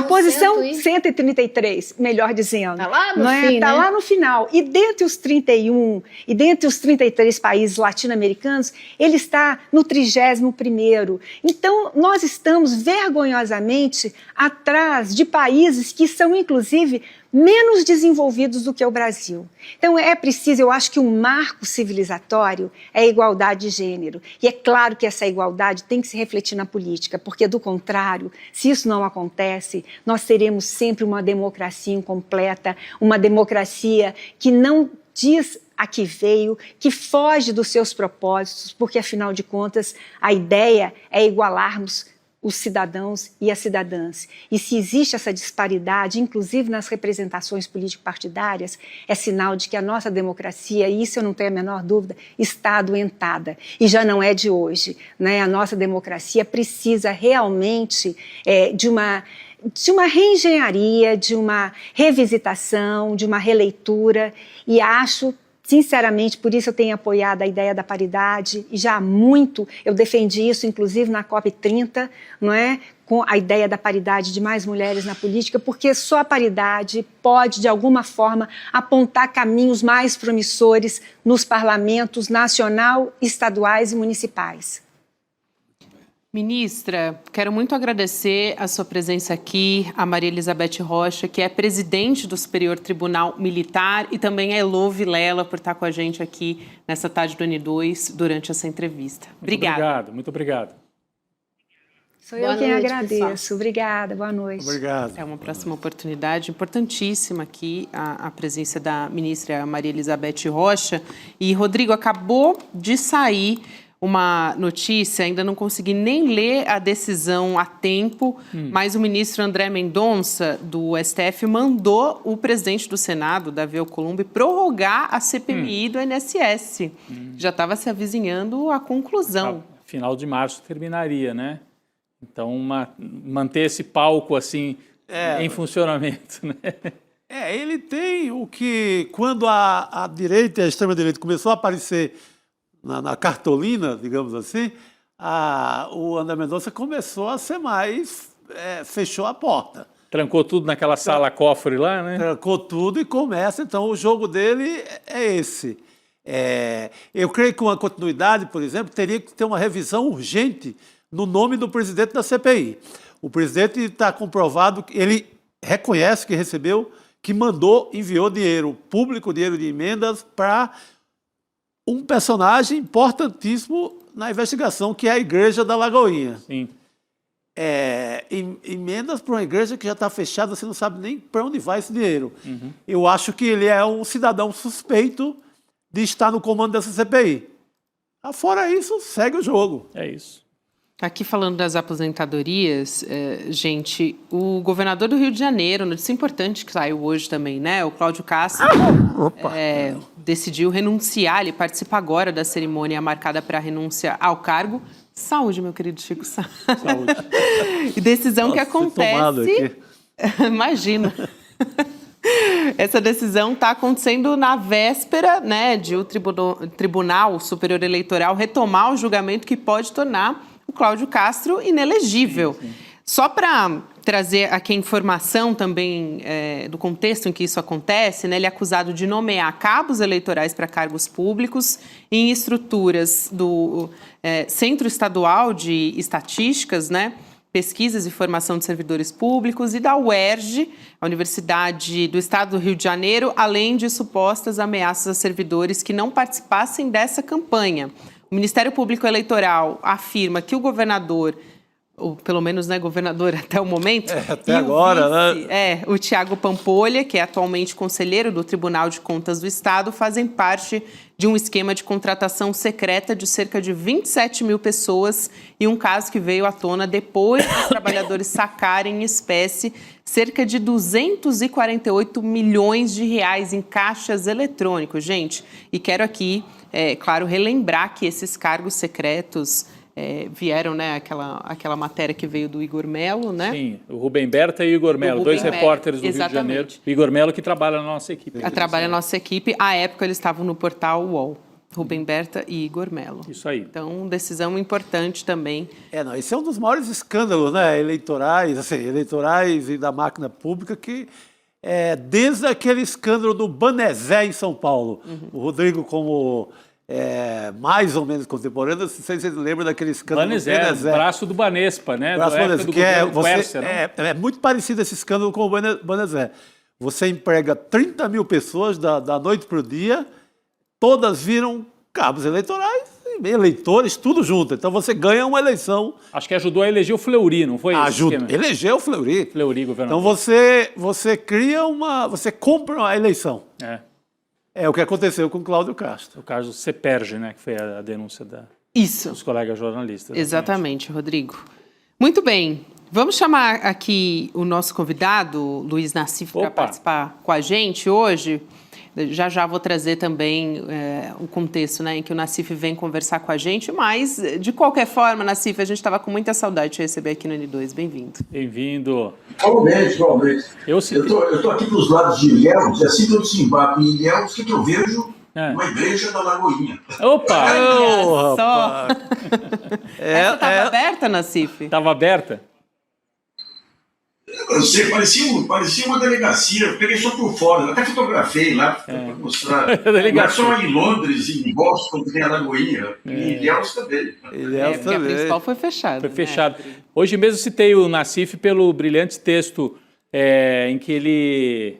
posição 133, melhor dizendo. Está lá no fim, tá, né? Lá no final. E dentre os 31, e dentre os 33 países latino-americanos, ele está no 31º. Então, nós estamos vergonhosamente atrás de países que são, inclusive, menos desenvolvidos do que o Brasil. Então, é preciso, eu acho que um marco civilizatório é a igualdade de gênero. E é claro que essa igualdade tem que se refletir na política, porque, do contrário, se isso não acontece, nós teremos sempre uma democracia incompleta, uma democracia que não diz a que veio, que foge dos seus propósitos, porque, afinal de contas, a ideia é igualarmos os cidadãos e as cidadãs. E se existe essa disparidade, inclusive nas representações político-partidárias, é sinal de que a nossa democracia, e isso eu não tenho a menor dúvida, está adoentada. E já não é de hoje, né? A nossa democracia precisa realmente de uma reengenharia, de uma revisitação, de uma releitura, e acho, sinceramente, por isso eu tenho apoiado a ideia da paridade, e já há muito eu defendi isso, inclusive na COP30, não é? Com a ideia da paridade de mais mulheres na política, porque só a paridade pode, de alguma forma, apontar caminhos mais promissores nos parlamentos nacional, estaduais e municipais. Ministra, quero muito agradecer a sua presença aqui, a Maria Elizabeth Rocha, que é presidente do Superior Tribunal Militar, e também a Elô Vilela por estar com a gente aqui nessa tarde do N2 durante essa entrevista. Obrigada. Muito obrigado. Sou eu quem agradeço. Pessoal. Obrigada, boa noite. Obrigado. É uma próxima oportunidade importantíssima aqui, a presença da ministra Maria Elizabeth Rocha. E, Rodrigo, acabou de sair uma notícia, ainda não consegui nem ler a decisão a tempo, mas o ministro André Mendonça, do STF, mandou o presidente do Senado, Davi Alcolumbre, prorrogar a CPMI do INSS. Já estava se avizinhando a conclusão. Final de março terminaria, né? Então, manter esse palco assim em funcionamento, né? Ele tem o que, quando a direita e a extrema-direita começou a aparecer na cartolina, digamos assim, o André Mendonça começou a ser mais... fechou a porta. Trancou tudo naquela sala cofre lá, né? Trancou tudo e começa, então, o jogo dele é esse. Eu creio que uma continuidade, por exemplo, teria que ter uma revisão urgente no nome do presidente da CPI. O presidente está comprovado, ele reconhece que recebeu, que enviou dinheiro público, dinheiro de emendas para um personagem importantíssimo na investigação, que é a Igreja da Lagoinha. Sim. Emendas para uma igreja que já está fechada, você não sabe nem para onde vai esse dinheiro. Eu acho que ele é um cidadão suspeito de estar no comando dessa CPI. Fora isso, segue o jogo. É isso. Aqui falando das aposentadorias, gente, o governador do Rio de Janeiro, notícia importante que saiu hoje também, né? O Cláudio Castro decidiu renunciar, ele participa agora da cerimônia marcada para a renúncia ao cargo. Saúde, meu querido Chico. Saúde. E decisão que acontece... Imagina. Essa decisão está acontecendo na véspera, né, de o Tribunal Superior Eleitoral retomar o julgamento que pode tornar o Cláudio Castro inelegível. Sim. Só para trazer aqui a informação também do contexto em que isso acontece, né, ele é acusado de nomear cabos eleitorais para cargos públicos em estruturas do Centro Estadual de Estatísticas, né, Pesquisas e Formação de Servidores Públicos, e da UERJ, a Universidade do Estado do Rio de Janeiro, além de supostas ameaças a servidores que não participassem dessa campanha. O Ministério Público Eleitoral afirma que o governador, ou pelo menos, né, governador até o momento... até agora, né? O Thiago Pampolha, que é atualmente conselheiro do Tribunal de Contas do Estado, fazem parte de um esquema de contratação secreta de cerca de 27 mil pessoas e um caso que veio à tona depois dos trabalhadores sacarem em espécie cerca de 248 milhões de reais em caixas eletrônicos, gente. E quero aqui, claro, relembrar que esses cargos secretos... vieram, né, aquela matéria que veio do Igor Melo, né? Sim, o Rubem Berta e o Igor Melo, dois repórteres do Rio de Janeiro. O Igor Melo que trabalha na nossa equipe. Trabalha na nossa equipe. À época, eles estavam no portal UOL. Rubem Berta e Igor Melo. Isso aí. Então, decisão importante também. Esse é um dos maiores escândalos, né, eleitorais e da máquina pública que... desde aquele escândalo do Banezé em São Paulo. O Rodrigo, como... mais ou menos contemporâneo, não sei se você lembra daquele escândalo do Banezé. Braço do Banespa, né? Braço do Banezé, que é muito parecido esse escândalo com o Banezé. Você emprega 30 mil pessoas da noite para o dia, todas viram cabos eleitorais, eleitores, tudo junto. Então você ganha uma eleição. Acho que ajudou a eleger o Fleury, não foi isso? Elegeu o Fleury. Fleury, governador. Então você cria você compra uma eleição. É o que aconteceu com o Cláudio Castro. O caso Ceperge, né, que foi a denúncia dos colegas jornalistas. Exatamente, Rodrigo. Muito bem. Vamos chamar aqui o nosso convidado, Luiz Nassif, para participar com a gente hoje. Já vou trazer também o contexto, né, em que o Nassif vem conversar com a gente, mas, de qualquer forma, Nassif, a gente estava com muita saudade de te receber aqui no N2. Bem-vindo. Bem-vindo. Igualmente. Eu estou aqui para os lados de Ilhéus, e assim que eu desembarco em Ilhéus, o que eu vejo? Uma igreja da Lagoinha. Opa! Olha só! Essa estava aberta, Nassif? Estava aberta? Eu não sei, parecia uma delegacia. Eu peguei só por fora, até fotografei lá para mostrar. Não é só em Londres, em Boston, que tem a Lagoinha. Em Ilhéus também. Porque a principal foi fechada. Foi fechada. Hoje mesmo citei o Nassif pelo brilhante texto em que ele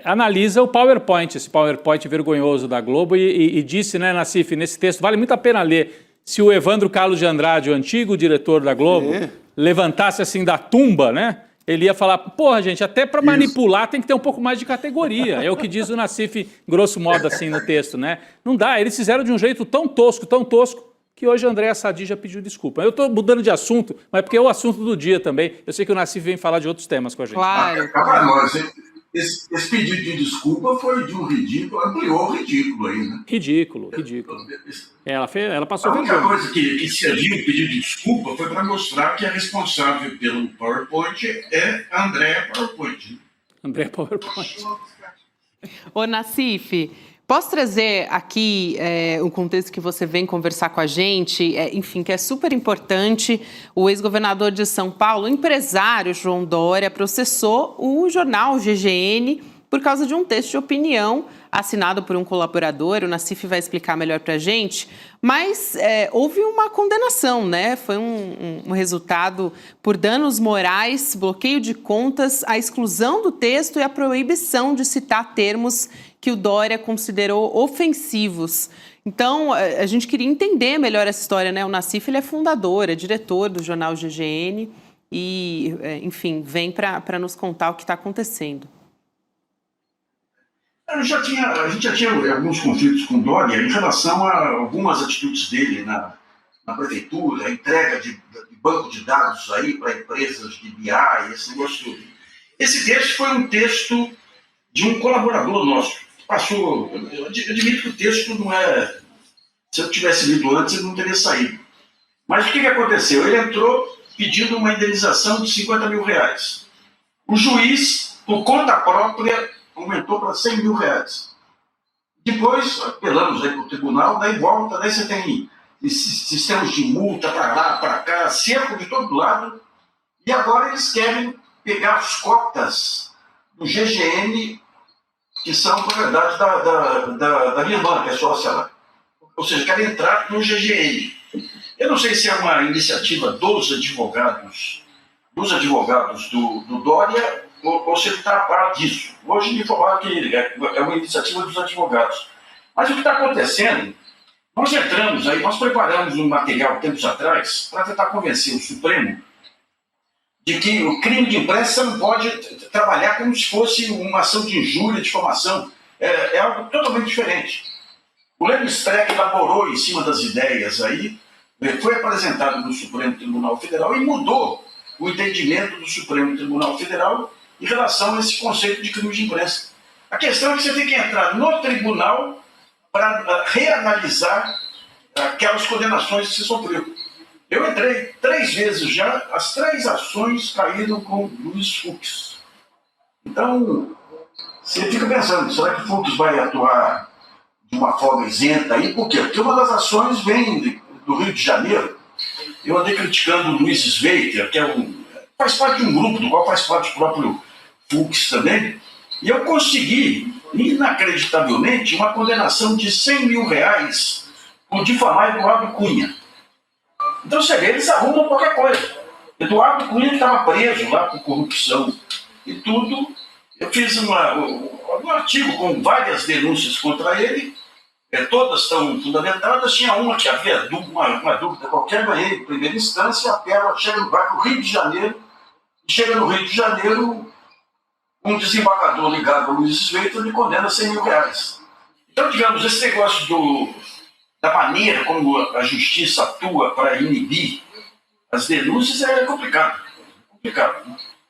analisa o PowerPoint, esse PowerPoint vergonhoso da Globo, e disse, né, Nassif, nesse texto, vale muito a pena ler, se o Evandro Carlos de Andrade, o antigo diretor da Globo, levantasse assim da tumba, né? Ele ia falar, porra, gente, até para manipular tem que ter um pouco mais de categoria. É o que diz o Nassif, grosso modo, assim, no texto, né? Não dá, eles fizeram de um jeito tão tosco, que hoje a Andréa Sadi já pediu desculpa. Eu estou mudando de assunto, mas é porque é o assunto do dia também. Eu sei que o Nassif vem falar de outros temas com a gente. Claro. Esse pedido de desculpa foi de um ridículo, ampliou o ridículo aí, né? Ridículo. Ela passou vergonha. A única coisa que serviu o pedido de desculpa foi para mostrar que a responsável pelo PowerPoint é a Andréa PowerPoint. Andréa PowerPoint. Ô, Nassif, posso trazer aqui um contexto que você vem conversar com a gente, enfim, que é super importante. O ex-governador de São Paulo, o empresário João Dória, processou o jornal GGN por causa de um texto de opinião assinado por um colaborador. O Nassif vai explicar melhor para a gente, mas houve uma condenação, né? Foi um resultado por danos morais, bloqueio de contas, a exclusão do texto e a proibição de citar termos que o Dória considerou ofensivos. Então, a gente queria entender melhor essa história, né? O Nassif, ele é fundador, é diretor do jornal GGN e, enfim, vem para nos contar o que está acontecendo. A gente já tinha alguns conflitos com o Dória em relação a algumas atitudes dele na prefeitura, a entrega de banco de dados aí para empresas de BI, esse negócio todo. Esse texto foi um texto de um colaborador nosso. Passou, eu admito que o texto não é... Se eu tivesse lido antes, ele não teria saído. Mas o que aconteceu? Ele entrou pedindo uma indenização de R$50 mil. O juiz, por conta própria, aumentou para R$100 mil. Depois, apelamos aí para o tribunal, daí volta, daí você tem sistemas de multa para lá, para cá, cerco de todo lado, e agora eles querem pegar as cotas do GGN, que são, na verdade, da minha irmã, que é sócia lá. Ou seja, querem entrar no GGN. Eu não sei se é uma iniciativa dos advogados do Dória, ou se ele está a par disso. Hoje me falaram que é uma iniciativa dos advogados. Mas o que está acontecendo, nós preparamos um material tempos atrás para tentar convencer o Supremo de que o crime de imprensa não pode trabalhar como se fosse uma ação de injúria, difamação. É algo totalmente diferente. O Leme Streck elaborou em cima das ideias aí, foi apresentado no Supremo Tribunal Federal e mudou o entendimento do Supremo Tribunal Federal em relação a esse conceito de crime de imprensa. A questão é que você tem que entrar no tribunal para reanalisar aquelas condenações que você sofreu. Eu entrei 3 vezes já, as 3 ações caíram com Luiz Fux. Então, você fica pensando, será que Fux vai atuar de uma forma isenta aí? Por quê? Porque uma das ações vem do Rio de Janeiro. Eu andei criticando o Luiz Sveiter, que faz parte de um grupo do qual faz parte o próprio Fux também, e eu consegui, inacreditavelmente, uma condenação de R$100 mil por difamar Eduardo Cunha. Então, você vê, eles arrumam qualquer coisa. Eduardo Cunha estava preso lá por corrupção e tudo. Eu fiz um artigo com várias denúncias contra ele, todas estão fundamentadas. Tinha uma que havia uma dúvida qualquer, ganhei em primeira instância, apela, vai para o Rio de Janeiro, e chega no Rio de Janeiro, um desembargador ligado ao Luiz Sveiter me condena R$100 mil. Então, digamos, esse negócio da maneira como a justiça atua para inibir as denúncias é complicado.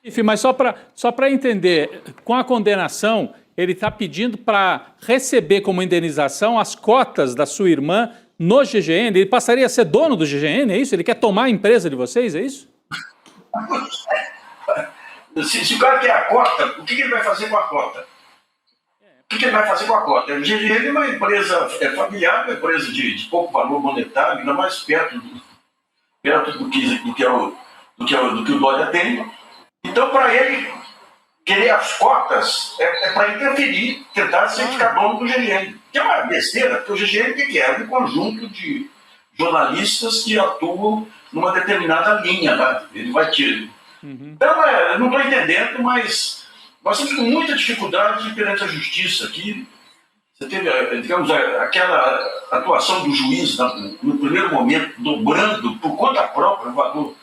Enfim, mas só para entender, com a condenação, ele está pedindo para receber como indenização as cotas da sua irmã no GGN. Ele passaria a ser dono do GGN, é isso? Ele quer tomar a empresa de vocês, é isso? Se o cara quer a cota, o que ele vai fazer com a cota? O que ele vai fazer com a cota? O GGN é uma empresa familiar, uma empresa de pouco valor monetário, ainda mais perto do que o Dória tem. Então, para ele querer as cotas é para interferir, tentar ficar dono do GGN. Que é uma besteira, porque o GGN o que é? É um conjunto de jornalistas que atuam numa determinada linha lá. Ele vai tirar. Então, eu não estou entendendo, mas nós temos com muita dificuldade perante a justiça aqui. Você teve, digamos, aquela atuação do juiz no primeiro momento, dobrando por conta própria o valor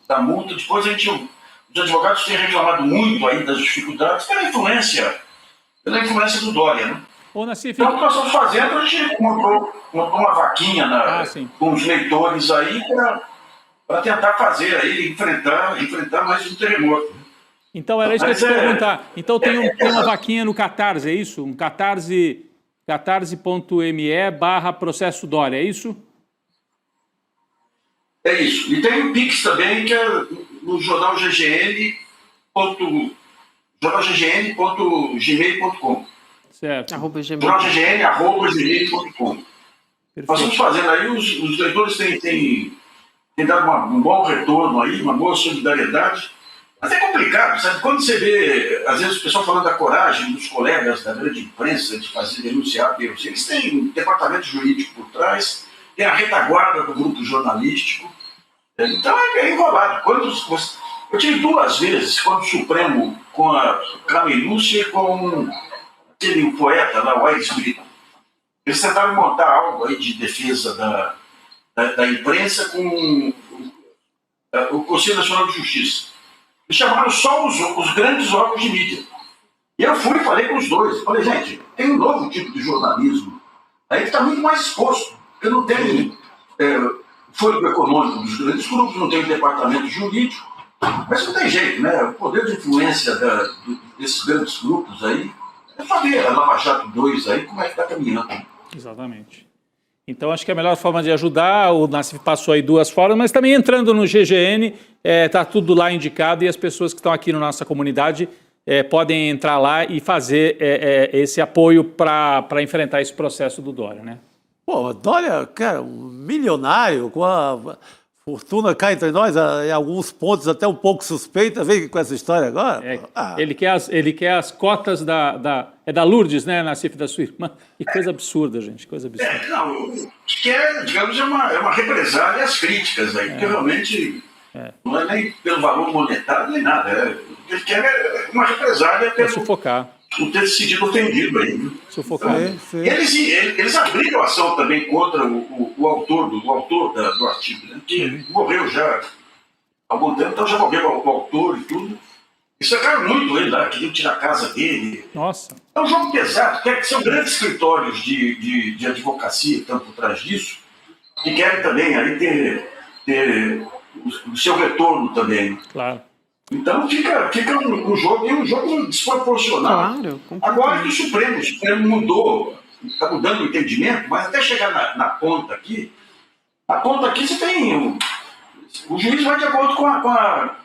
da multa. Depois os advogados têm reclamado muito aí das dificuldades pela influência do Dória, né? Então, o que nós estamos fazendo, a gente montou uma vaquinha com os leitores aí para tentar fazer aí, enfrentar mais um terremoto. Então, era isso que eu ia te perguntar. Então, tem uma vaquinha no Catarse, é isso? Um catarse.me/processo Dória, é isso? É isso. E tem o Pix também, que é no jornal jornalggn.gmail.com. Certo. jornalggn.gmail.com. Nós estamos fazendo aí, os leitores têm dado um bom retorno aí, uma boa solidariedade. Mas é complicado, sabe? Quando você vê, às vezes, o pessoal falando da coragem dos colegas da grande imprensa de fazer denunciar Deus. Eles têm um departamento jurídico por trás, tem a retaguarda do grupo jornalístico. Então é enrolado. Eu tive 2 vezes, quando o Supremo, com a Carmen Lúcia e com aquele poeta lá, o Aires Brito. Eles tentaram montar algo aí de defesa da imprensa com o Conselho Nacional de Justiça. Eles chamaram só os grandes órgãos de mídia. E eu fui e falei com os dois. Falei, gente, tem um novo tipo de jornalismo aí que está muito mais exposto. Porque não tem fôlego econômico dos grandes grupos, não tem departamento jurídico. Mas não tem jeito, né? O poder de influência desses grandes grupos aí é só ver a Lava Jato 2 aí, como é que está caminhando. Exatamente. Então, acho que a melhor forma de ajudar, o Nassif passou aí 2 formas, mas também entrando no GGN, está tudo lá indicado e as pessoas que estão aqui na nossa comunidade podem entrar lá e fazer esse apoio para enfrentar esse processo do Dória, né? Pô, Dória, cara, um milionário com a fortuna cá entre nós, em alguns pontos até um pouco suspeita, vem com essa história agora. Ele quer as cotas é da Lourdes, né, Nassif, da sua irmã. Que coisa absurda, gente, coisa absurda. Não, que digamos, é uma represália às críticas aí, porque realmente não é nem pelo valor monetário nem nada. Ele quer uma represália pelo sufocar. Por ter se sentido ofendido aí. Né? Sufocar. Então, eles abriram ação também contra o autor do artigo, né? Que morreu já há algum tempo, então já morreu o autor e tudo. E sacaram muito ele lá, queriam tirar a casa dele. Nossa. É um jogo pesado, que são grandes escritórios de advocacia que estão por trás disso, que querem também aí ter o seu retorno também. Claro. Então fica um jogo desproporcional. Claro, agora que o Supremo mudou, está mudando o entendimento, mas até chegar na ponta aqui você tem. O juiz vai de acordo com a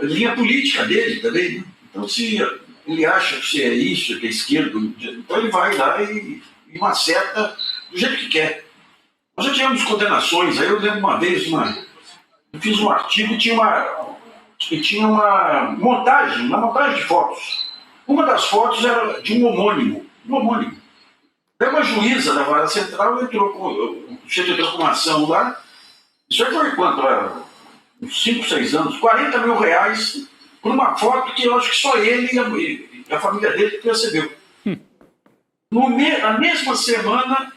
linha política dele também. Né? Então, se ele acha que é isso, que é esquerdo, então ele vai lá e maceta do jeito que quer. Nós já tivemos condenações, aí eu lembro uma vez, eu fiz um artigo e tinha uma montagem de fotos. Uma das fotos era de um homônimo. Daí uma juíza da Vara Central entrou com uma ação lá. Isso aí foi quanto? Uns 5, 6 anos, 40 mil reais por uma foto que eu acho que só ele e a família dele recebeu. Na mesma semana,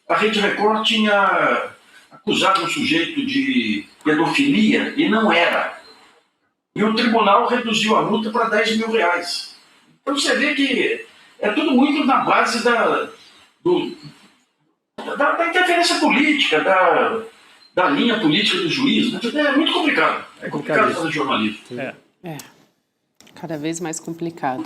a Rede Record tinha acusado um sujeito de pedofilia e não era. E o tribunal reduziu a multa para 10 mil reais. Então você vê que é tudo muito na base da interferência política, da linha política do juiz. Né? É muito complicado. É complicado fazer jornalismo. Cada vez mais complicado.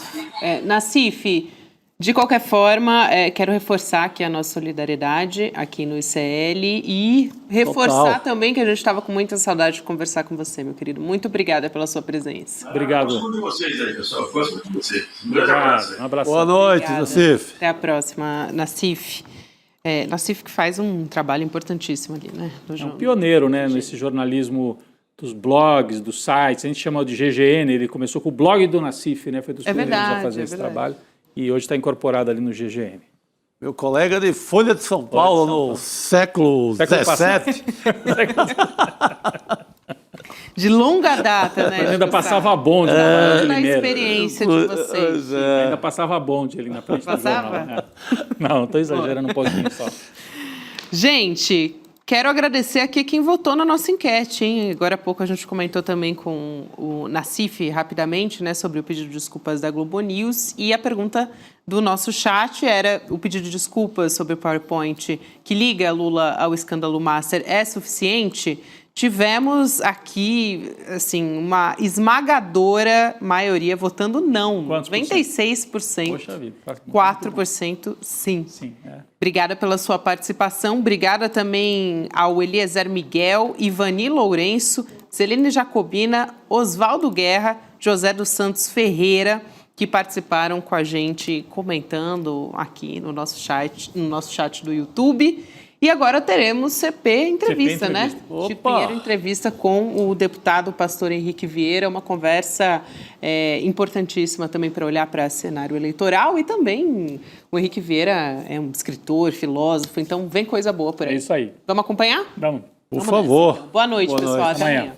Nassif, de qualquer forma, quero reforçar aqui a nossa solidariedade aqui no ICL e reforçar também que a gente estava com muita saudade de conversar com você, meu querido. Muito obrigada pela sua presença. Obrigado. Gosto muito de vocês aí, pessoal. Gosto muito de vocês. Um grande abraço. Um abraço. Boa noite, Nassif. Até a próxima, Nassif. Nassif que faz um trabalho importantíssimo ali, né? É um pioneiro, né, nesse jornalismo dos blogs, dos sites. A gente chama de GGN, ele começou com o blog do Nassif, né? Foi dos primeiros a fazer esse trabalho. E hoje está incorporado ali no GGN. Meu colega de Folha de São Paulo no século XVII. De longa data, né? Ainda passava bonde. Na experiência de vocês. Ainda passava bonde ali na frente do jornal. Não, estou exagerando um pouquinho só. Gente, quero agradecer aqui quem votou na nossa enquete, hein? Agora há pouco a gente comentou também com o Nassif, rapidamente, né, sobre o pedido de desculpas da Globo News. E a pergunta do nosso chat era: o pedido de desculpas sobre o PowerPoint que liga Lula ao escândalo Master é suficiente? Tivemos aqui, assim, uma esmagadora maioria votando não. Quantos 96%. Poxa vida. 4% sim. Obrigada pela sua participação. Obrigada também ao Eliezer Miguel, Ivani Lourenço, Celene Jacobina, Oswaldo Guerra, José dos Santos Ferreira, que participaram com a gente comentando aqui no nosso chat do YouTube. E agora teremos CP Entrevista, né? Chico Pinheiro Entrevista com o deputado pastor Henrique Vieira, uma conversa importantíssima também para olhar para o cenário eleitoral, e também o Henrique Vieira é um escritor, filósofo, então vem coisa boa por aí. É isso aí. Vamos acompanhar? Vamos. Por favor. Boa noite, pessoal. Até amanhã.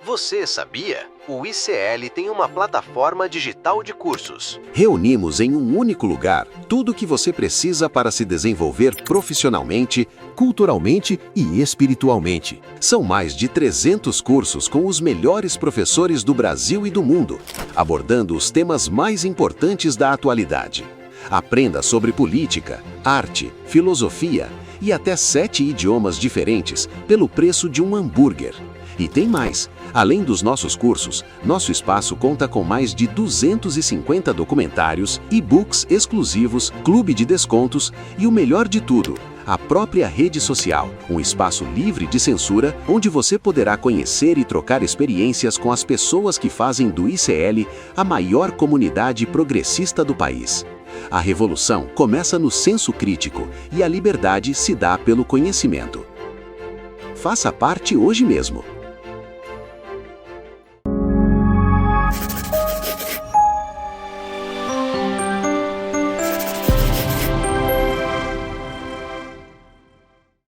Você sabia? O ICL tem uma plataforma digital de cursos. Reunimos em um único lugar tudo o que você precisa para se desenvolver profissionalmente, culturalmente e espiritualmente. São mais de 300 cursos com os melhores professores do Brasil e do mundo, abordando os temas mais importantes da atualidade. Aprenda sobre política, arte, filosofia e até 7 idiomas diferentes pelo preço de um hambúrguer. E tem mais! Além dos nossos cursos, nosso espaço conta com mais de 250 documentários, e-books exclusivos, clube de descontos e o melhor de tudo, a própria rede social, um espaço livre de censura onde você poderá conhecer e trocar experiências com as pessoas que fazem do ICL a maior comunidade progressista do país. A revolução começa no senso crítico e a liberdade se dá pelo conhecimento. Faça parte hoje mesmo.